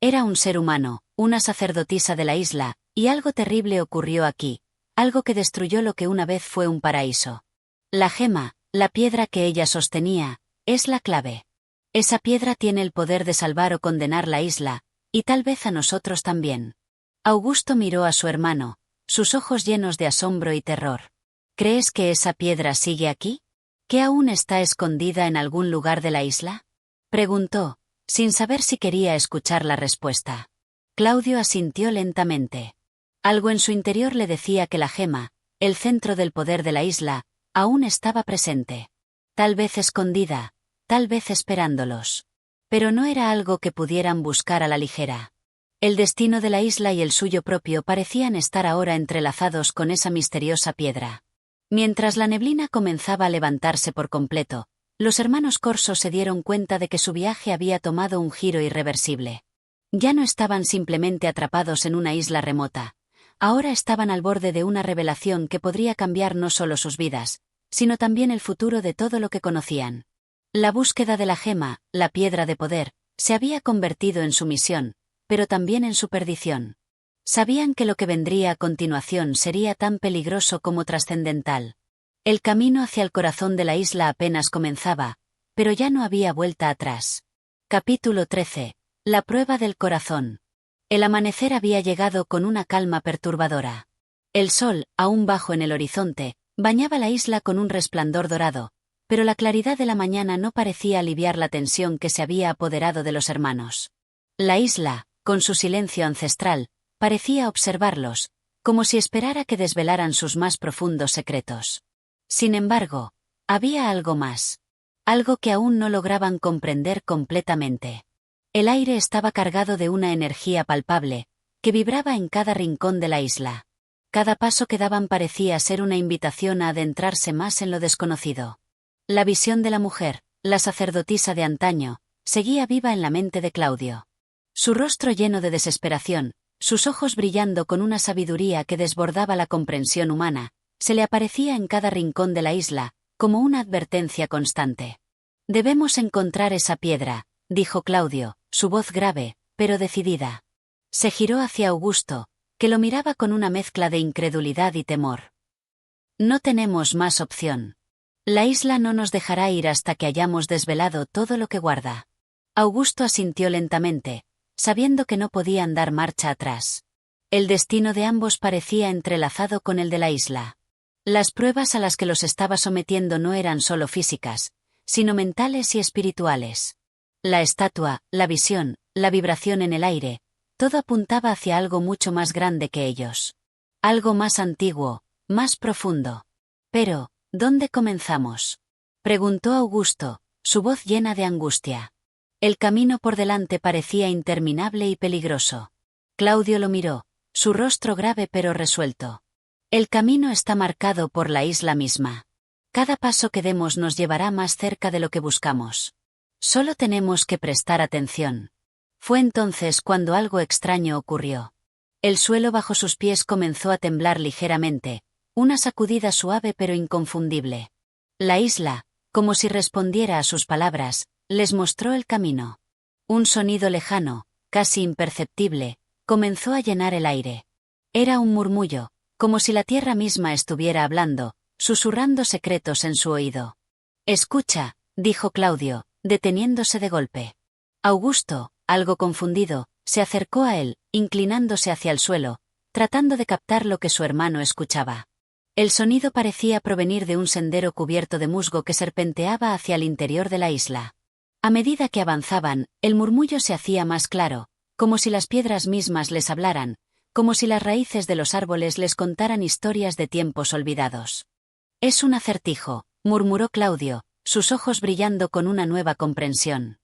Era un ser humano, una sacerdotisa de la isla, y algo terrible ocurrió aquí, algo que destruyó lo que una vez fue un paraíso. La gema, la piedra que ella sostenía, es la clave. Esa piedra tiene el poder de salvar o condenar la isla, y tal vez a nosotros también». Augusto miró a su hermano, sus ojos llenos de asombro y terror. «¿Crees que esa piedra sigue aquí? ¿Que aún está escondida en algún lugar de la isla?», preguntó, sin saber si quería escuchar la respuesta. Claudio asintió lentamente. Algo en su interior le decía que la gema, el centro del poder de la isla, aún estaba presente. Tal vez escondida, tal vez esperándolos. Pero no era algo que pudieran buscar a la ligera. El destino de la isla y el suyo propio parecían estar ahora entrelazados con esa misteriosa piedra. Mientras la neblina comenzaba a levantarse por completo, los hermanos Corso se dieron cuenta de que su viaje había tomado un giro irreversible. Ya no estaban simplemente atrapados en una isla remota. Ahora estaban al borde de una revelación que podría cambiar no solo sus vidas, sino también el futuro de todo lo que conocían. La búsqueda de la gema, la piedra de poder, se había convertido en su misión, pero también en su perdición. Sabían que lo que vendría a continuación sería tan peligroso como trascendental. El camino hacia el corazón de la isla apenas comenzaba, pero ya no había vuelta atrás. Capítulo 13. La prueba del corazón. El amanecer había llegado con una calma perturbadora. El sol, aún bajo en el horizonte, bañaba la isla con un resplandor dorado, pero la claridad de la mañana no parecía aliviar la tensión que se había apoderado de los hermanos. La isla, con su silencio ancestral, parecía observarlos, como si esperara que desvelaran sus más profundos secretos. Sin embargo, había algo más. Algo que aún no lograban comprender completamente. El aire estaba cargado de una energía palpable, que vibraba en cada rincón de la isla. Cada paso que daban parecía ser una invitación a adentrarse más en lo desconocido. La visión de la mujer, la sacerdotisa de antaño, seguía viva en la mente de Claudio. Su rostro lleno de desesperación, sus ojos brillando con una sabiduría que desbordaba la comprensión humana, se le aparecía en cada rincón de la isla, como una advertencia constante. «Debemos encontrar esa piedra», dijo Claudio, su voz grave, pero decidida. Se giró hacia Augusto, que lo miraba con una mezcla de incredulidad y temor. «No tenemos más opción. La isla no nos dejará ir hasta que hayamos desvelado todo lo que guarda». Augusto asintió lentamente, sabiendo que no podían dar marcha atrás. El destino de ambos parecía entrelazado con el de la isla. Las pruebas a las que los estaba sometiendo no eran solo físicas, sino mentales y espirituales. La estatua, la visión, la vibración en el aire, todo apuntaba hacia algo mucho más grande que ellos. Algo más antiguo, más profundo. Pero, ¿dónde comenzamos?, preguntó Augusto, su voz llena de angustia. El camino por delante parecía interminable y peligroso. Claudio lo miró, su rostro grave pero resuelto. El camino está marcado por la isla misma. Cada paso que demos nos llevará más cerca de lo que buscamos. Solo tenemos que prestar atención. Fue entonces cuando algo extraño ocurrió. El suelo bajo sus pies comenzó a temblar ligeramente, una sacudida suave pero inconfundible. La isla, como si respondiera a sus palabras, les mostró el camino. Un sonido lejano, casi imperceptible, comenzó a llenar el aire. Era un murmullo, como si la tierra misma estuviera hablando, susurrando secretos en su oído. «Escucha», dijo Claudio, deteniéndose de golpe. Augusto, algo confundido, se acercó a él, inclinándose hacia el suelo, tratando de captar lo que su hermano escuchaba. El sonido parecía provenir de un sendero cubierto de musgo que serpenteaba hacia el interior de la isla. A medida que avanzaban, el murmullo se hacía más claro, como si las piedras mismas les hablaran, como si las raíces de los árboles les contaran historias de tiempos olvidados. «Es un acertijo», murmuró Claudio, sus ojos brillando con una nueva comprensión.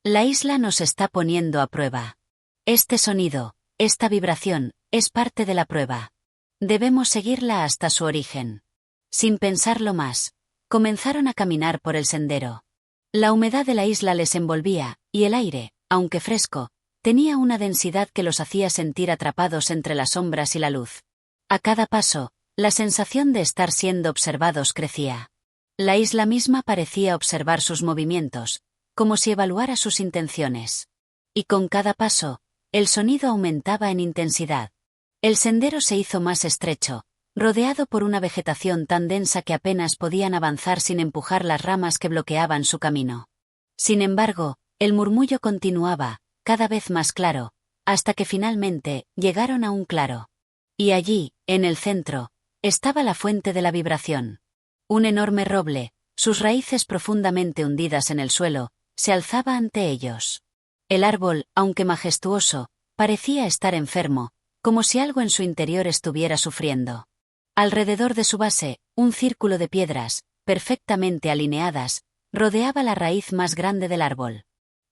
«La isla nos está poniendo a prueba. Este sonido, esta vibración, es parte de la prueba. Debemos seguirla hasta su origen». Sin pensarlo más, comenzaron a caminar por el sendero. La humedad de la isla les envolvía, y el aire, aunque fresco, tenía una densidad que los hacía sentir atrapados entre las sombras y la luz. A cada paso, la sensación de estar siendo observados crecía. La isla misma parecía observar sus movimientos, como si evaluara sus intenciones. Y con cada paso, el sonido aumentaba en intensidad. El sendero se hizo más estrecho, rodeado por una vegetación tan densa que apenas podían avanzar sin empujar las ramas que bloqueaban su camino. Sin embargo, el murmullo continuaba, cada vez más claro, hasta que finalmente llegaron a un claro. Y allí, en el centro, estaba la fuente de la vibración. Un enorme roble, sus raíces profundamente hundidas en el suelo, se alzaba ante ellos. El árbol, aunque majestuoso, parecía estar enfermo, como si algo en su interior estuviera sufriendo. Alrededor de su base, un círculo de piedras, perfectamente alineadas, rodeaba la raíz más grande del árbol.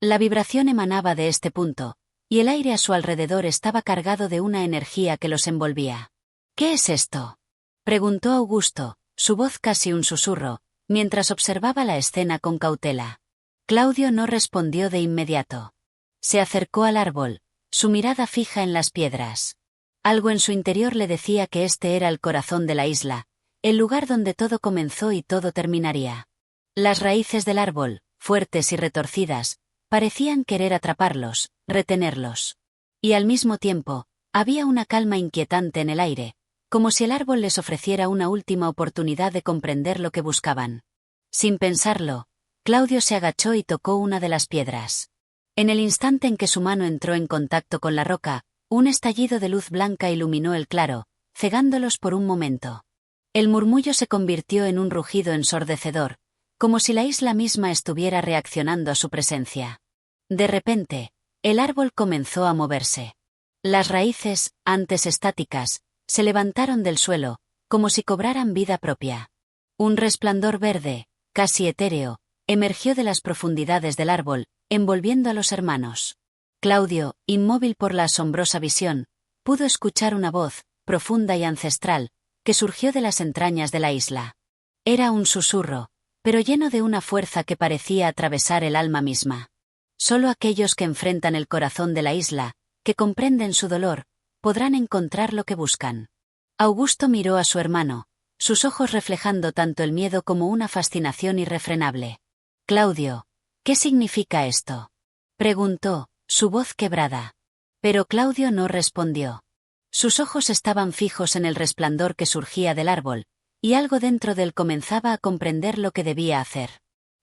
La vibración emanaba de este punto, y el aire a su alrededor estaba cargado de una energía que los envolvía. ¿Qué es esto?, preguntó Augusto, su voz casi un susurro, mientras observaba la escena con cautela. Claudio no respondió de inmediato. Se acercó al árbol, su mirada fija en las piedras. Algo en su interior le decía que este era el corazón de la isla, el lugar donde todo comenzó y todo terminaría. Las raíces del árbol, fuertes y retorcidas, parecían querer atraparlos, retenerlos. Y al mismo tiempo, había una calma inquietante en el aire, como si el árbol les ofreciera una última oportunidad de comprender lo que buscaban. Sin pensarlo, Claudio se agachó y tocó una de las piedras. En el instante en que su mano entró en contacto con la roca, un estallido de luz blanca iluminó el claro, cegándolos por un momento. El murmullo se convirtió en un rugido ensordecedor, como si la isla misma estuviera reaccionando a su presencia. De repente, el árbol comenzó a moverse. Las raíces, antes estáticas, se levantaron del suelo, como si cobraran vida propia. Un resplandor verde, casi etéreo, emergió de las profundidades del árbol, envolviendo a los hermanos. Claudio, inmóvil por la asombrosa visión, pudo escuchar una voz, profunda y ancestral, que surgió de las entrañas de la isla. Era un susurro, pero lleno de una fuerza que parecía atravesar el alma misma. Solo aquellos que enfrentan el corazón de la isla, que comprenden su dolor, podrán encontrar lo que buscan. Augusto miró a su hermano, sus ojos reflejando tanto el miedo como una fascinación irrefrenable. Claudio, ¿qué significa esto?, preguntó, su voz quebrada. Pero Claudio no respondió. Sus ojos estaban fijos en el resplandor que surgía del árbol, y algo dentro de él comenzaba a comprender lo que debía hacer.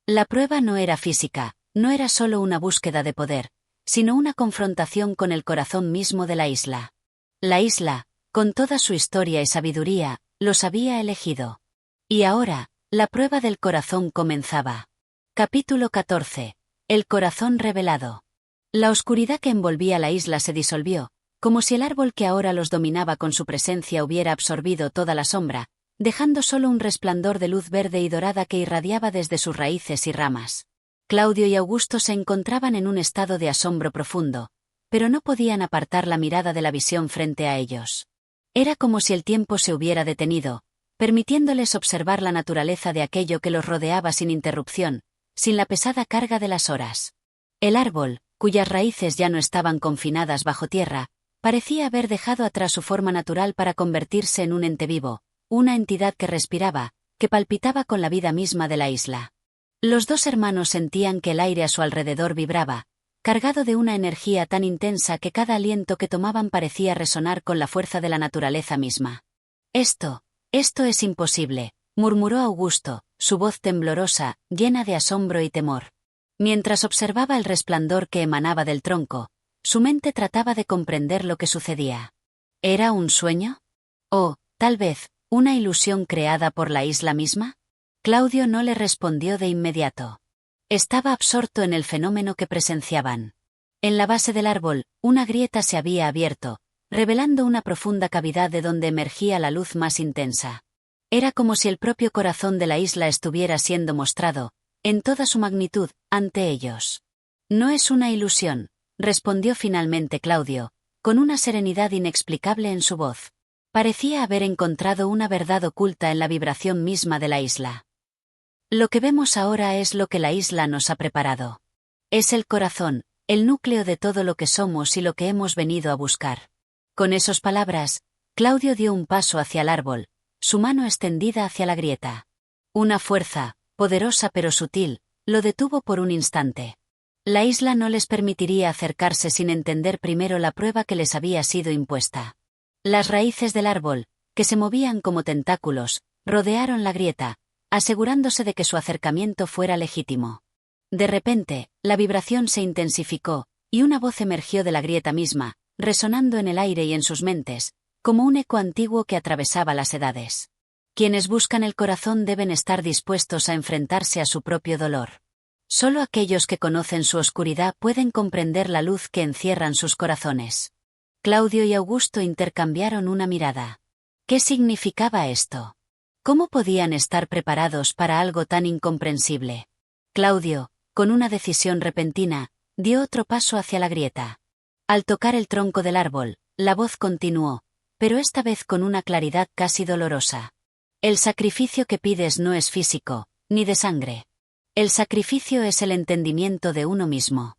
La prueba no era física, no era solo una búsqueda de poder, sino una confrontación con el corazón mismo de la isla. La isla, con toda su historia y sabiduría, los había elegido. Y ahora, la prueba del corazón comenzaba. Capítulo 14. El corazón revelado. La oscuridad que envolvía la isla se disolvió, como si el árbol que ahora los dominaba con su presencia hubiera absorbido toda la sombra, dejando solo un resplandor de luz verde y dorada que irradiaba desde sus raíces y ramas. Claudio y Augusto se encontraban en un estado de asombro profundo, pero no podían apartar la mirada de la visión frente a ellos. Era como si el tiempo se hubiera detenido, permitiéndoles observar la naturaleza de aquello que los rodeaba sin interrupción, sin la pesada carga de las horas. El árbol, cuyas raíces ya no estaban confinadas bajo tierra, parecía haber dejado atrás su forma natural para convertirse en un ente vivo, una entidad que respiraba, que palpitaba con la vida misma de la isla. Los dos hermanos sentían que el aire a su alrededor vibraba, cargado de una energía tan intensa que cada aliento que tomaban parecía resonar con la fuerza de la naturaleza misma. Esto es imposible, murmuró Augusto, su voz temblorosa, llena de asombro y temor. Mientras observaba el resplandor que emanaba del tronco, su mente trataba de comprender lo que sucedía. ¿Era un sueño? ¿O, tal vez, una ilusión creada por la isla misma? Claudio no le respondió de inmediato. Estaba absorto en el fenómeno que presenciaban. En la base del árbol, una grieta se había abierto, revelando una profunda cavidad de donde emergía la luz más intensa. Era como si el propio corazón de la isla estuviera siendo mostrado, en toda su magnitud, ante ellos. No es una ilusión, respondió finalmente Claudio, con una serenidad inexplicable en su voz. Parecía haber encontrado una verdad oculta en la vibración misma de la isla. Lo que vemos ahora es lo que la isla nos ha preparado. Es el corazón, el núcleo de todo lo que somos y lo que hemos venido a buscar. Con esas palabras, Claudio dio un paso hacia el árbol, su mano extendida hacia la grieta. Una fuerza, poderosa pero sutil, lo detuvo por un instante. La isla no les permitiría acercarse sin entender primero la prueba que les había sido impuesta. Las raíces del árbol, que se movían como tentáculos, rodearon la grieta, asegurándose de que su acercamiento fuera legítimo. De repente, la vibración se intensificó, y una voz emergió de la grieta misma, resonando en el aire y en sus mentes, como un eco antiguo que atravesaba las edades. Quienes buscan el corazón deben estar dispuestos a enfrentarse a su propio dolor. Solo aquellos que conocen su oscuridad pueden comprender la luz que encierran sus corazones. Claudio y Augusto intercambiaron una mirada. ¿Qué significaba esto? ¿Cómo podían estar preparados para algo tan incomprensible? Claudio, con una decisión repentina, dio otro paso hacia la grieta. Al tocar el tronco del árbol, la voz continuó, pero esta vez con una claridad casi dolorosa. El sacrificio que pides no es físico, ni de sangre. El sacrificio es el entendimiento de uno mismo.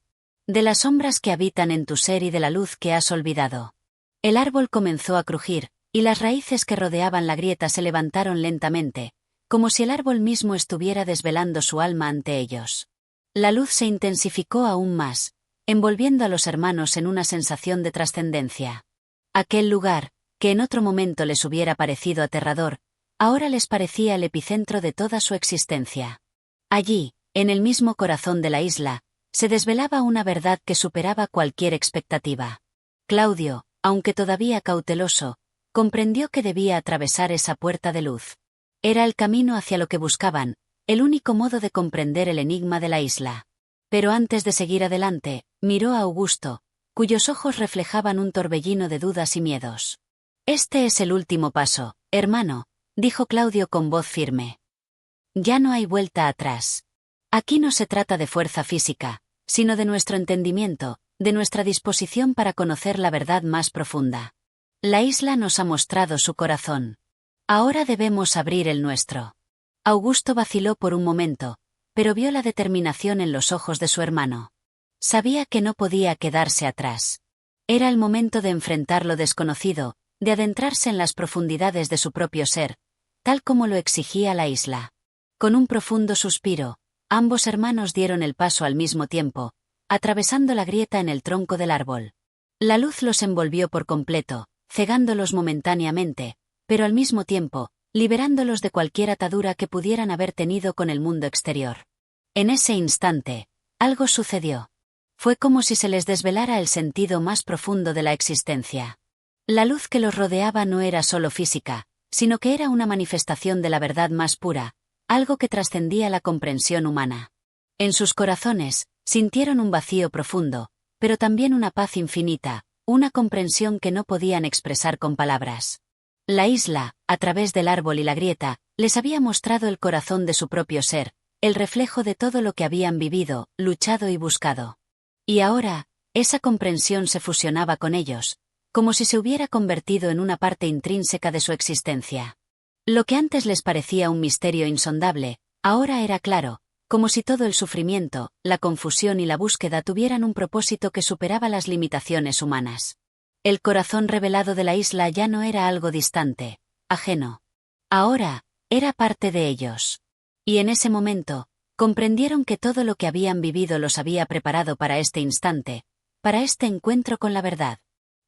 De las sombras que habitan en tu ser y de la luz que has olvidado. El árbol comenzó a crujir, y las raíces que rodeaban la grieta se levantaron lentamente, como si el árbol mismo estuviera desvelando su alma ante ellos. La luz se intensificó aún más, envolviendo a los hermanos en una sensación de trascendencia. Aquel lugar, que en otro momento les hubiera parecido aterrador, ahora les parecía el epicentro de toda su existencia. Allí, en el mismo corazón de la isla, se desvelaba una verdad que superaba cualquier expectativa. Claudio, aunque todavía cauteloso, comprendió que debía atravesar esa puerta de luz. Era el camino hacia lo que buscaban, el único modo de comprender el enigma de la isla. Pero antes de seguir adelante, miró a Augusto, cuyos ojos reflejaban un torbellino de dudas y miedos. Este es el último paso, hermano, dijo Claudio con voz firme. Ya no hay vuelta atrás. Aquí no se trata de fuerza física, sino de nuestro entendimiento, de nuestra disposición para conocer la verdad más profunda. La isla nos ha mostrado su corazón. Ahora debemos abrir el nuestro. Augusto vaciló por un momento, pero vio la determinación en los ojos de su hermano. Sabía que no podía quedarse atrás. Era el momento de enfrentar lo desconocido, de adentrarse en las profundidades de su propio ser, tal como lo exigía la isla. Con un profundo suspiro, ambos hermanos dieron el paso al mismo tiempo, atravesando la grieta en el tronco del árbol. La luz los envolvió por completo, cegándolos momentáneamente, pero al mismo tiempo, liberándolos de cualquier atadura que pudieran haber tenido con el mundo exterior. En ese instante, algo sucedió. Fue como si se les desvelara el sentido más profundo de la existencia. La luz que los rodeaba no era solo física, sino que era una manifestación de la verdad más pura, algo que trascendía la comprensión humana. En sus corazones, sintieron un vacío profundo, pero también una paz infinita, una comprensión que no podían expresar con palabras. La isla, a través del árbol y la grieta, les había mostrado el corazón de su propio ser, el reflejo de todo lo que habían vivido, luchado y buscado. Y ahora, esa comprensión se fusionaba con ellos, como si se hubiera convertido en una parte intrínseca de su existencia. Lo que antes les parecía un misterio insondable, ahora era claro, como si todo el sufrimiento, la confusión y la búsqueda tuvieran un propósito que superaba las limitaciones humanas. El corazón revelado de la isla ya no era algo distante, ajeno. Ahora, era parte de ellos. Y en ese momento, comprendieron que todo lo que habían vivido los había preparado para este instante, para este encuentro con la verdad.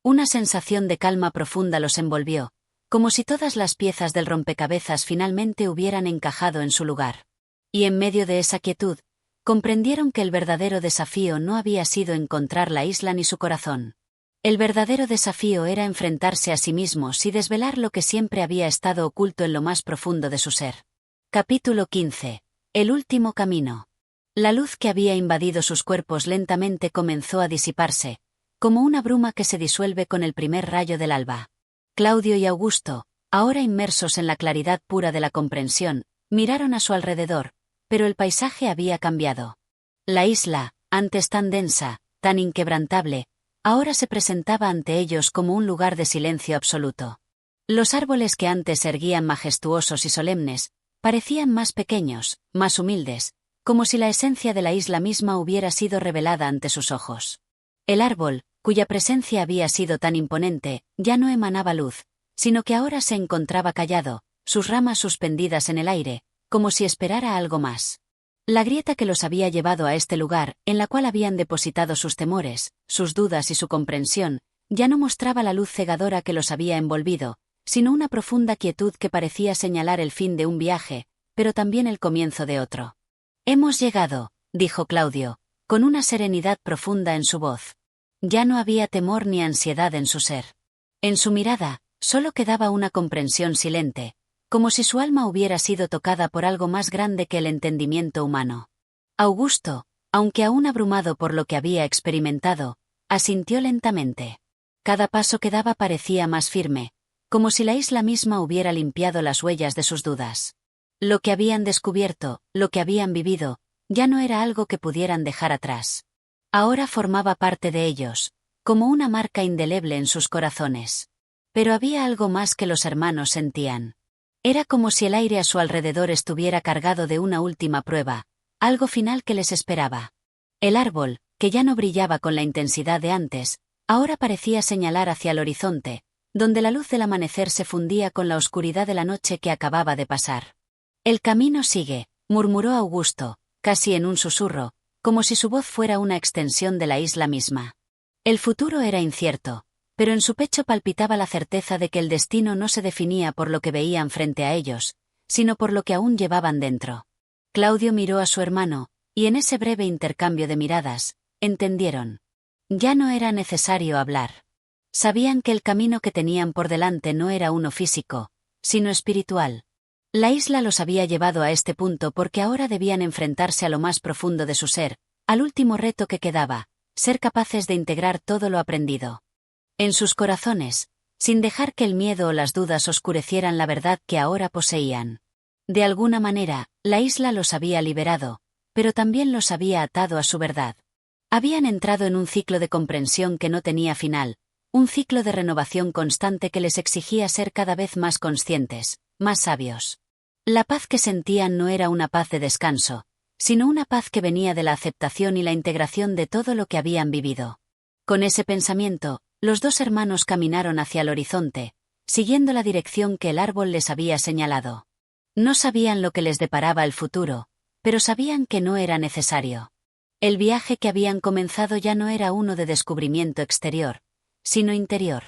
Una sensación de calma profunda los envolvió, como si todas las piezas del rompecabezas finalmente hubieran encajado en su lugar. Y en medio de esa quietud, comprendieron que el verdadero desafío no había sido encontrar la isla ni su corazón. El verdadero desafío era enfrentarse a sí mismos y desvelar lo que siempre había estado oculto en lo más profundo de su ser. Capítulo 15. El último camino. La luz que había invadido sus cuerpos lentamente comenzó a disiparse, como una bruma que se disuelve con el primer rayo del alba. Claudio y Augusto, ahora inmersos en la claridad pura de la comprensión, miraron a su alrededor, pero el paisaje había cambiado. La isla, antes tan densa, tan inquebrantable, ahora se presentaba ante ellos como un lugar de silencio absoluto. Los árboles que antes se erguían majestuosos y solemnes, parecían más pequeños, más humildes, como si la esencia de la isla misma hubiera sido revelada ante sus ojos. El árbol, cuya presencia había sido tan imponente, ya no emanaba luz, sino que ahora se encontraba callado, sus ramas suspendidas en el aire, como si esperara algo más. La grieta que los había llevado a este lugar, en la cual habían depositado sus temores, sus dudas y su comprensión, ya no mostraba la luz cegadora que los había envolvido, sino una profunda quietud que parecía señalar el fin de un viaje, pero también el comienzo de otro. «Hemos llegado», dijo Claudio, con una serenidad profunda en su voz. Ya no había temor ni ansiedad en su ser. En su mirada, solo quedaba una comprensión silente, como si su alma hubiera sido tocada por algo más grande que el entendimiento humano. Augusto, aunque aún abrumado por lo que había experimentado, asintió lentamente. Cada paso que daba parecía más firme, como si la isla misma hubiera limpiado las huellas de sus dudas. Lo que habían descubierto, lo que habían vivido, ya no era algo que pudieran dejar atrás. Ahora formaba parte de ellos, como una marca indeleble en sus corazones. Pero había algo más que los hermanos sentían. Era como si el aire a su alrededor estuviera cargado de una última prueba, algo final que les esperaba. El árbol, que ya no brillaba con la intensidad de antes, ahora parecía señalar hacia el horizonte, donde la luz del amanecer se fundía con la oscuridad de la noche que acababa de pasar. «El camino sigue», murmuró Augusto, casi en un susurro, como si su voz fuera una extensión de la isla misma. El futuro era incierto, pero en su pecho palpitaba la certeza de que el destino no se definía por lo que veían frente a ellos, sino por lo que aún llevaban dentro. Claudio miró a su hermano, y en ese breve intercambio de miradas, entendieron. Ya no era necesario hablar. Sabían que el camino que tenían por delante no era uno físico, sino espiritual. La isla los había llevado a este punto porque ahora debían enfrentarse a lo más profundo de su ser, al último reto que quedaba, ser capaces de integrar todo lo aprendido. En sus corazones, sin dejar que el miedo o las dudas oscurecieran la verdad que ahora poseían. De alguna manera, la isla los había liberado, pero también los había atado a su verdad. Habían entrado en un ciclo de comprensión que no tenía final, un ciclo de renovación constante que les exigía ser cada vez más conscientes, más sabios. La paz que sentían no era una paz de descanso, sino una paz que venía de la aceptación y la integración de todo lo que habían vivido. Con ese pensamiento, los dos hermanos caminaron hacia el horizonte, siguiendo la dirección que el árbol les había señalado. No sabían lo que les deparaba el futuro, pero sabían que no era necesario. El viaje que habían comenzado ya no era uno de descubrimiento exterior, sino interior.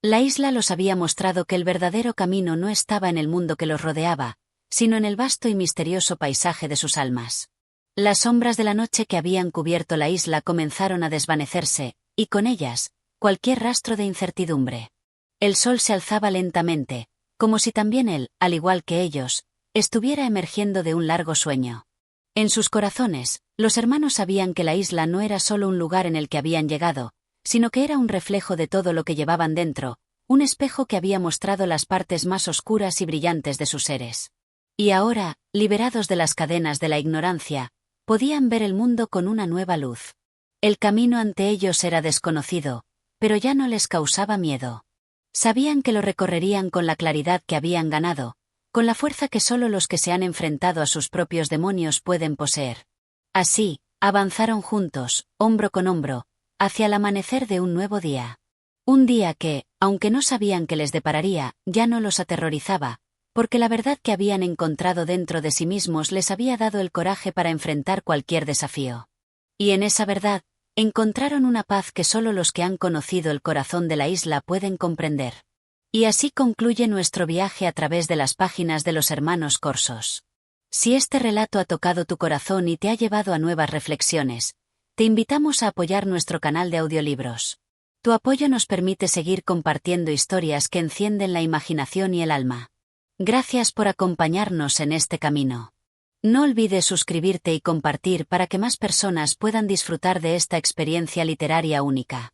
La isla los había mostrado que el verdadero camino no estaba en el mundo que los rodeaba, sino en el vasto y misterioso paisaje de sus almas. Las sombras de la noche que habían cubierto la isla comenzaron a desvanecerse, y con ellas, cualquier rastro de incertidumbre. El sol se alzaba lentamente, como si también él, al igual que ellos, estuviera emergiendo de un largo sueño. En sus corazones, los hermanos sabían que la isla no era solo un lugar en el que habían llegado, sino que era un reflejo de todo lo que llevaban dentro, un espejo que había mostrado las partes más oscuras y brillantes de sus seres. Y ahora, liberados de las cadenas de la ignorancia, podían ver el mundo con una nueva luz. El camino ante ellos era desconocido, pero ya no les causaba miedo. Sabían que lo recorrerían con la claridad que habían ganado, con la fuerza que solo los que se han enfrentado a sus propios demonios pueden poseer. Así, avanzaron juntos, hombro con hombro, hacia el amanecer de un nuevo día. Un día que, aunque no sabían qué les depararía, ya no los aterrorizaba, porque la verdad que habían encontrado dentro de sí mismos les había dado el coraje para enfrentar cualquier desafío. Y en esa verdad, encontraron una paz que solo los que han conocido el corazón de la isla pueden comprender. Y así concluye nuestro viaje a través de las páginas de los hermanos Corsos. Si este relato ha tocado tu corazón y te ha llevado a nuevas reflexiones, te invitamos a apoyar nuestro canal de audiolibros. Tu apoyo nos permite seguir compartiendo historias que encienden la imaginación y el alma. Gracias por acompañarnos en este camino. No olvides suscribirte y compartir para que más personas puedan disfrutar de esta experiencia literaria única.